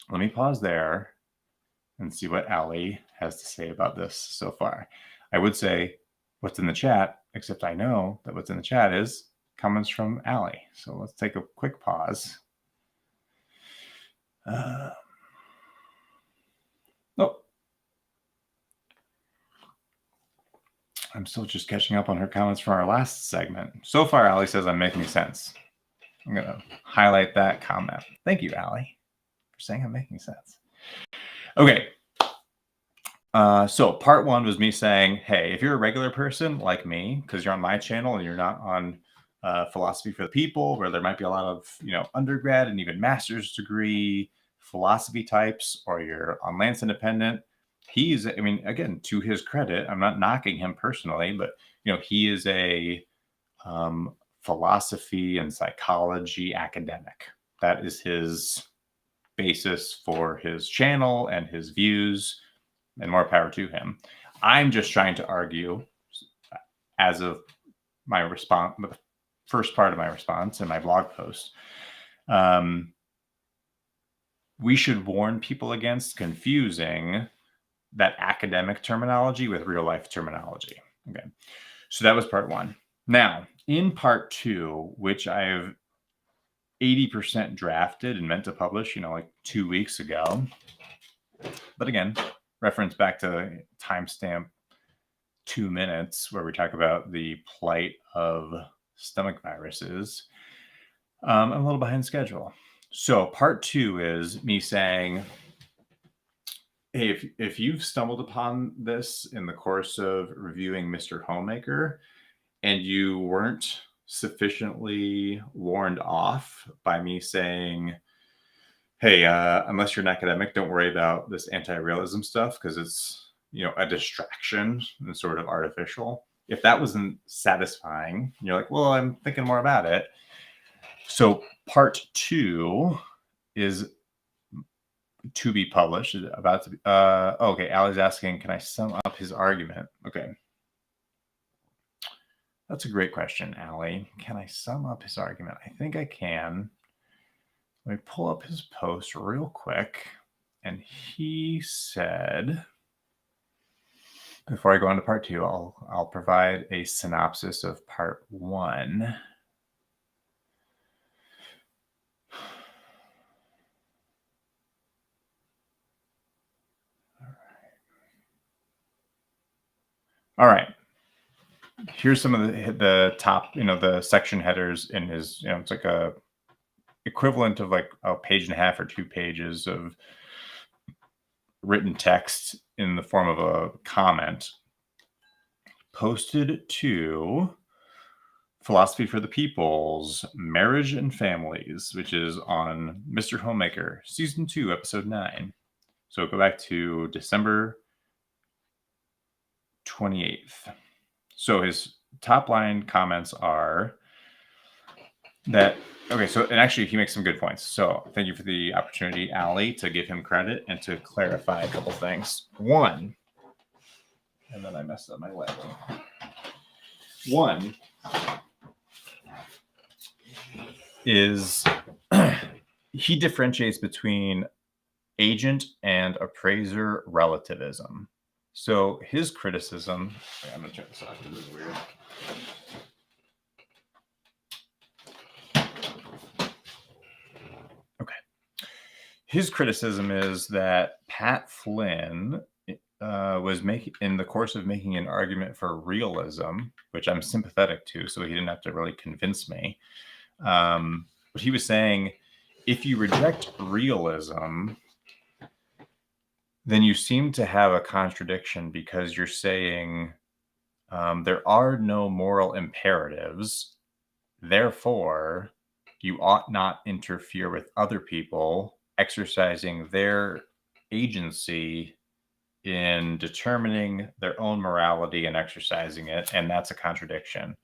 Let me pause there and see what Allie has to say about this so far. I would say what's in the chat, except I know that what's in the chat is comments from Allie. So let's take a quick pause. I'm still just catching up on her comments from our last segment. So far, Allie says I'm making sense. I'm going to highlight that comment. Thank you, Allie, for saying I'm making sense. Okay. So part one was me saying, hey, if you're a regular person like me, because you're on my channel and you're not on Philosophy for the People, where there might be a lot of, undergrad and even master's degree philosophy types, or you're on Lance Independent, he's, again, to his credit, I'm not knocking him personally, but, he is a philosophy and psychology academic. That is his basis for his channel and his views, and more power to him. I'm just trying to argue, as of my response, the first part of my response in my blog post, we should warn people against confusing that academic terminology with real life terminology. Okay. So that was part one. Now, in part two, which I've 80% drafted and meant to publish, like 2 weeks ago. But again, reference back to timestamp 2 minutes where we talk about the plight of stomach viruses. I'm a little behind schedule. So part two is me saying, hey, if you've stumbled upon this in the course of reviewing Mr. Homemaker and you weren't sufficiently warned off by me saying, hey, unless you're an academic, don't worry about this anti-realism stuff because it's, a distraction and sort of artificial. If that wasn't satisfying, you're like, well, I'm thinking more about it. So part two is to be published, about to be, okay, Allie's asking, can I sum up his argument? Okay. That's a great question, Allie. Can I sum up his argument? I think I can. Let me pull up his post real quick. And he said, before I go on to part two, I'll provide a synopsis of part one. All right. Here's some of the top, the section headers in his, it's like a equivalent of like a page and a half or 2 pages of written text in the form of a comment posted to Philosophy for the People's Marriage and Families, which is on Mr. Homemaker, Season 2, Episode 9. So go back to December 28th. So his top line comments are that, okay, so, and actually he makes some good points. So thank you for the opportunity, Allie, to give him credit and to clarify a couple things. One, and then I messed up my label. One is he differentiates between agent and appraiser relativism. So his criticism, I'm going to turn this off because this is weird. Okay. His criticism is that Pat Flynn was making, in the course of making an argument for realism, which I'm sympathetic to, so he didn't have to really convince me. But he was saying, if you reject realism, then you seem to have a contradiction because you're saying there are no moral imperatives. Therefore, you ought not interfere with other people exercising their agency in determining their own morality and exercising it. And that's a contradiction.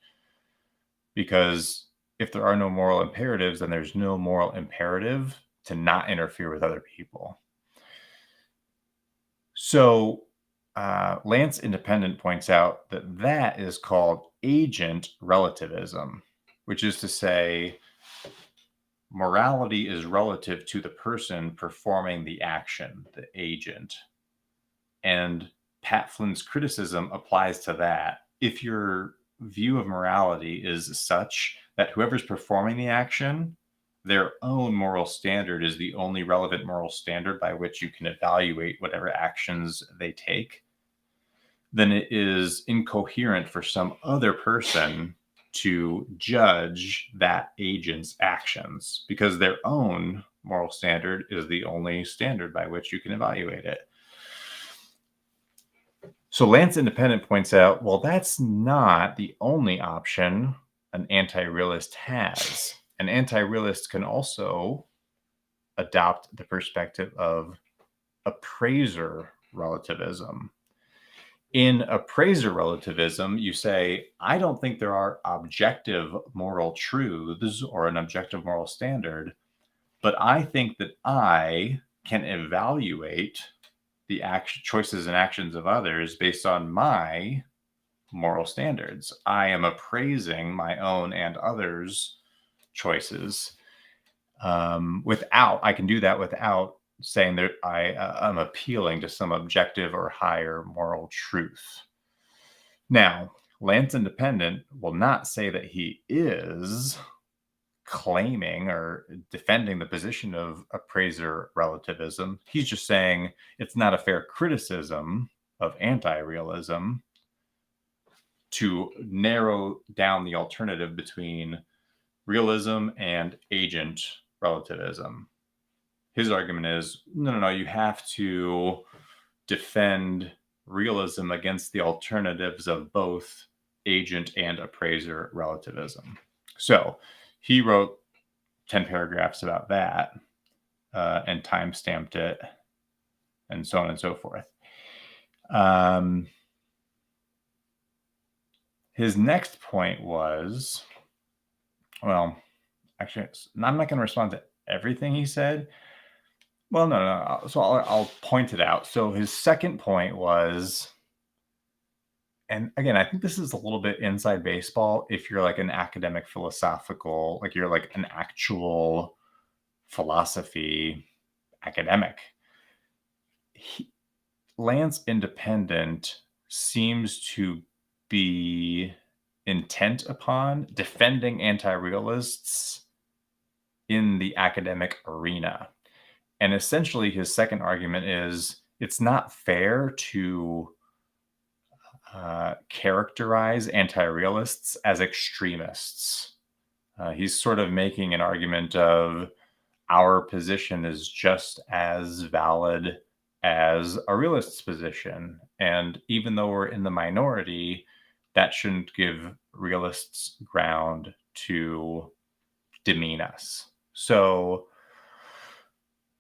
Because if there are no moral imperatives, then there's no moral imperative to not interfere with other people. So Lance Independent points out that that is called agent relativism, which is to say morality is relative to the person performing the action, the agent. And Pat Flynn's criticism applies to that. If your view of morality is such that whoever's performing the action, their own moral standard is the only relevant moral standard by which you can evaluate whatever actions they take, then it is incoherent for some other person to judge that agent's actions because their own moral standard is the only standard by which you can evaluate it. So Lance Independent points out, well, that's not the only option an anti-realist has. An anti-realist can also adopt the perspective of appraiser relativism. In appraiser relativism, you say, I don't think there are objective moral truths or an objective moral standard, but I think that I can evaluate the choices and actions of others based on my moral standards. I am appraising my own and others' choices. I can do that without saying that I'm appealing to some objective or higher moral truth. Now, Lance Independent will not say that he is claiming or defending the position of appraiser relativism. He's just saying it's not a fair criticism of anti-realism to narrow down the alternative between realism and agent relativism. His argument is, no, you have to defend realism against the alternatives of both agent and appraiser relativism. So he wrote 10 paragraphs about that and time-stamped it and so on and so forth. His next point was, well, actually, I'm not going to respond to everything he said. Well, no. So I'll point it out. So his second point was, and again, I think this is a little bit inside baseball if you're like an academic philosophical, like you're like an actual philosophy academic. Lance Independent seems to be intent upon defending anti-realists in the academic arena. And essentially his second argument is it's not fair to characterize anti-realists as extremists. He's sort of making an argument of our position is just as valid as a realist's position. And even though we're in the minority, that shouldn't give realists ground to demean us. So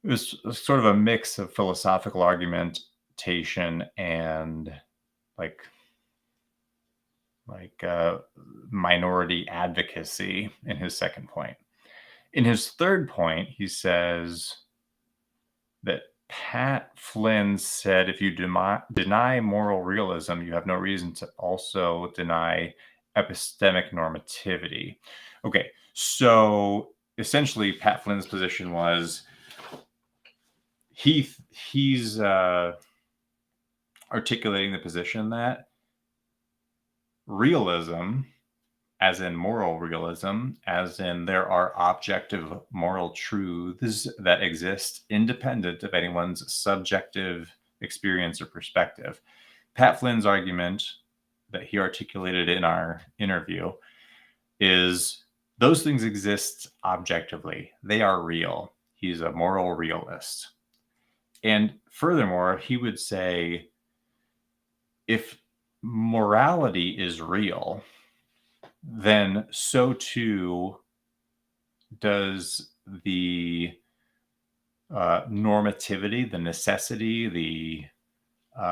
it was sort of a mix of philosophical argumentation and like minority advocacy in his second point. In his third point, he says that Pat Flynn said, if you deny moral realism, you have no reason to also deny epistemic normativity. Okay, so essentially, Pat Flynn's position was he's articulating the position that realism, as in moral realism, as in there are objective moral truths that exist independent of anyone's subjective experience or perspective. Pat Flynn's argument that he articulated in our interview is those things exist objectively. They are real. He's a moral realist. And furthermore, he would say if morality is real, then so too does the normativity, the necessity, the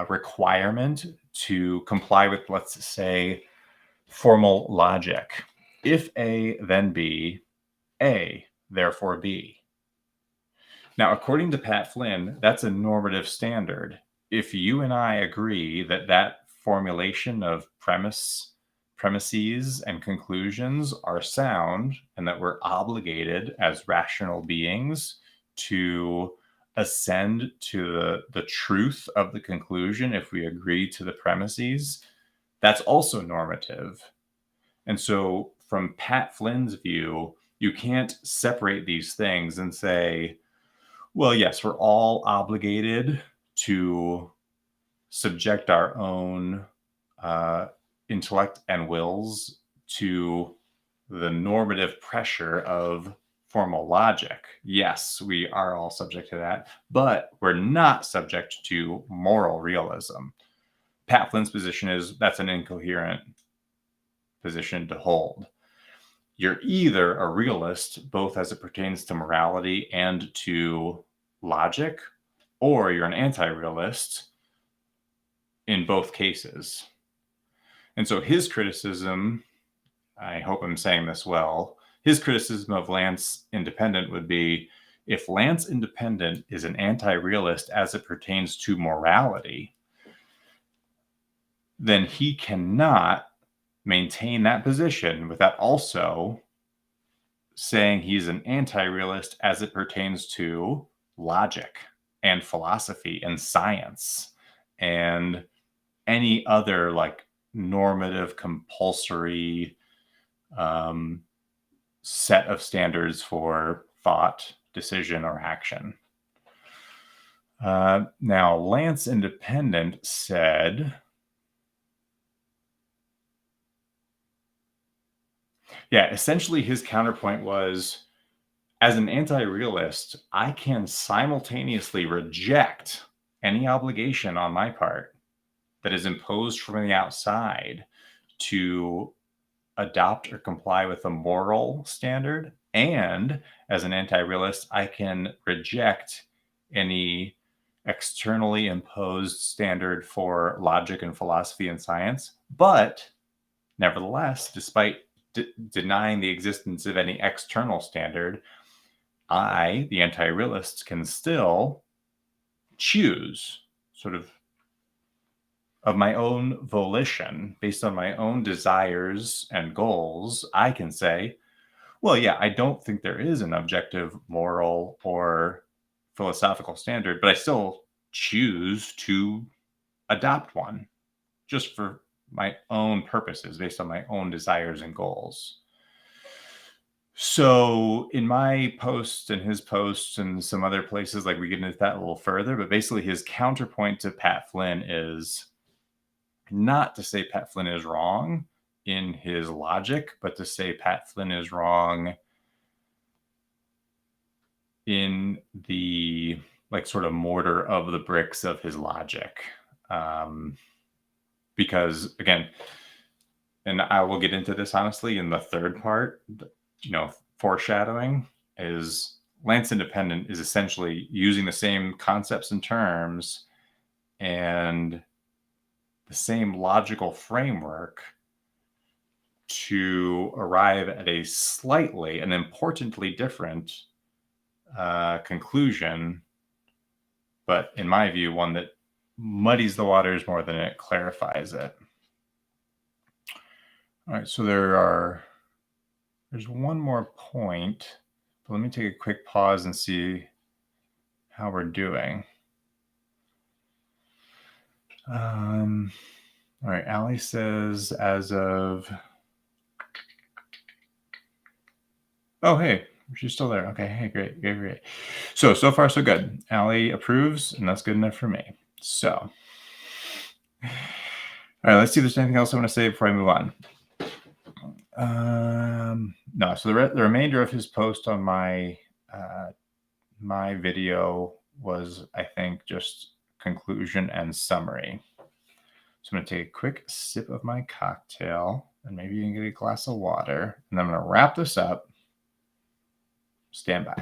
requirement to comply with, let's say, formal logic. If A, then B, A, therefore B. Now, according to Pat Flynn, that's a normative standard. If you and I agree that that formulation of premises and conclusions are sound and that we're obligated as rational beings to ascend to the truth of the conclusion if we agree to the premises, that's also normative. And so from Pat Flynn's view, you can't separate these things and say, well, yes, we're all obligated to subject our own intellect and wills to the normative pressure of formal logic. Yes, we are all subject to that, but we're not subject to moral realism. Pat Flynn's position is that's an incoherent position to hold. You're either a realist, both as it pertains to morality and to logic, or you're an anti-realist in both cases. And so his criticism, I hope I'm saying this well, his criticism of Lance Independent would be, if Lance Independent is an anti-realist as it pertains to morality, then he cannot maintain that position without also saying he's an anti-realist as it pertains to logic and philosophy and science and any other like normative compulsory set of standards for thought, decision, or action. Now, Lance Independent said, essentially his counterpoint was, as an anti-realist, I can simultaneously reject any obligation on my part that is imposed from the outside to adopt or comply with a moral standard. And as an anti-realist, I can reject any externally imposed standard for logic and philosophy and science. But nevertheless, despite denying the existence of any external standard, I, the anti-realist, can still choose sort of my own volition, based on my own desires and goals. I can say, well, yeah, I don't think there is an objective moral or philosophical standard, but I still choose to adopt one just for my own purposes, based on my own desires and goals. So in my post and his posts and some other places, like we get into that a little further, but basically his counterpoint to Pat Flynn is not to say Pat Flynn is wrong in his logic, but to say Pat Flynn is wrong in the like sort of mortar of the bricks of his logic. Because again, and I will get into this honestly in the third part, foreshadowing, is Lance Independent is essentially using the same concepts and terms and the same logical framework to arrive at a slightly and importantly different conclusion but in my view, one that muddies the waters more than it clarifies it. All right, so there's one more point, but let me take a quick pause and see how we're doing. All right, Allie says as of, oh, hey, she's still there. Okay, hey, great. So far, so good. Allie approves, and that's good enough for me. So, all right, let's see if there's anything else I want to say before I move on. No, so the remainder of his post on my my video was, I think, just conclusion and summary. So I'm going to take a quick sip of my cocktail, and maybe you can get a glass of water, and I'm going to wrap this up. Stand by.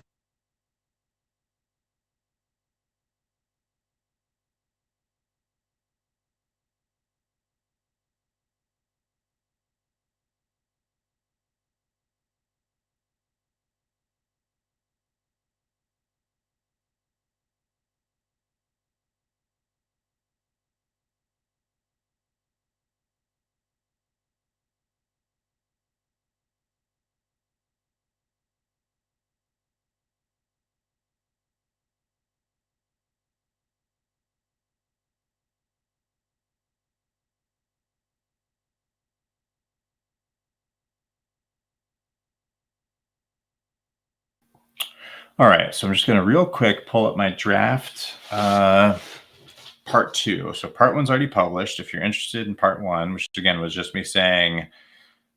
All right, so I'm just going to real quick pull up my draft part 2. So part 1's already published. If you're interested in part 1, which again was just me saying,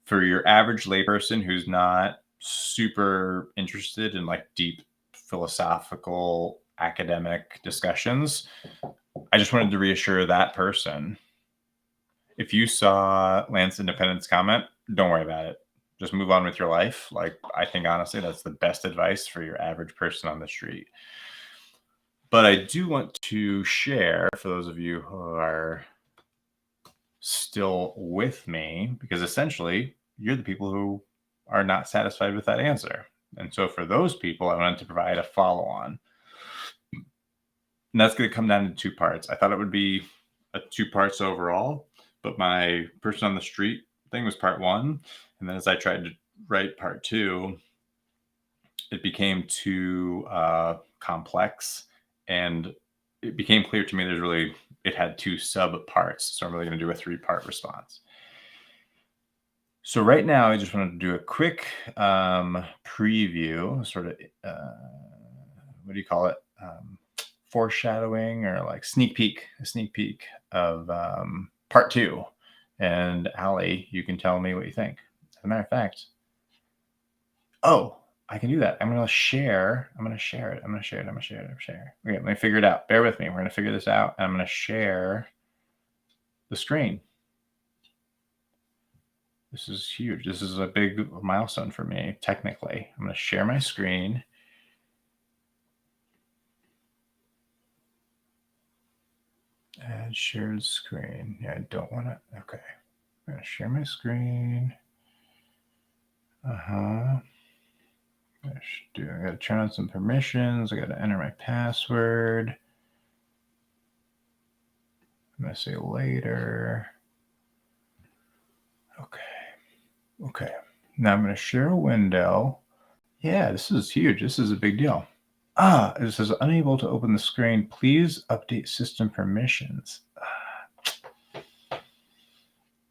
for your average layperson who's not super interested in like deep philosophical academic discussions, I just wanted to reassure that person. If you saw Lance Independent's comment, don't worry about it. Just move on with your life. Like, I think honestly, that's the best advice for your average person on the street. But I do want to share for those of you who are still with me, because essentially you're the people who are not satisfied with that answer. And so for those people, I wanted to provide a follow-on. And that's going to come down to 2 parts. I thought it would be a 2 parts overall, but my person on the street thing was part 1. And then as I tried to write part 2, it became too complex, and it became clear to me it had 2 sub parts. So I'm really going to do a 3-part response. So right now, I just wanted to do a quick preview, sort of, what do you call it? Foreshadowing, or like a sneak peek of part 2. And Allie, you can tell me what you think. As a matter of fact, I can do that. I'm going to share it. Okay, let me figure it out. Bear with me. We're going to figure this out. And I'm going to share the screen. This is huge. This is a big milestone for me, technically. I'm going to share my screen. Add shared screen. Yeah, I don't want to. Okay. I'm going to share my screen. I got to turn on some permissions. I got to enter my password. I'm going to say later. Okay. Now I'm going to share a window. Yeah, this is huge. This is a big deal. It says unable to open the screen. Please update system permissions.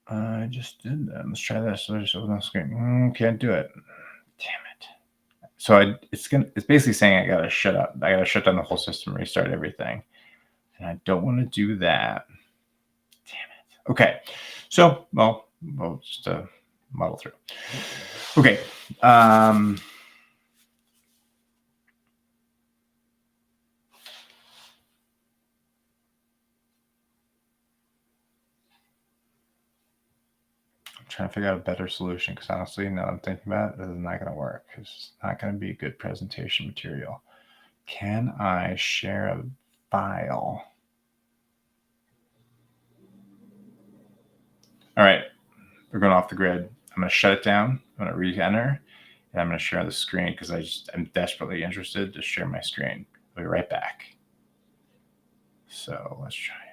I just did that. Let's try this. So I just open the screen. Can't do it. Damn it. So it's basically saying I gotta shut up. I gotta shut down the whole system, restart everything. And I don't want to do that. Damn it. Okay. So, we'll just muddle through. Okay. Trying to figure out a better solution, because honestly, now that I'm thinking about it, this is not going to work. It's not going to be good presentation material. Can I share a file? All right, we're going off the grid. I'm going to shut it down. I'm going to re-enter, and I'm going to share the screen because I'm desperately interested to share my screen. I'll be right back. So let's try it.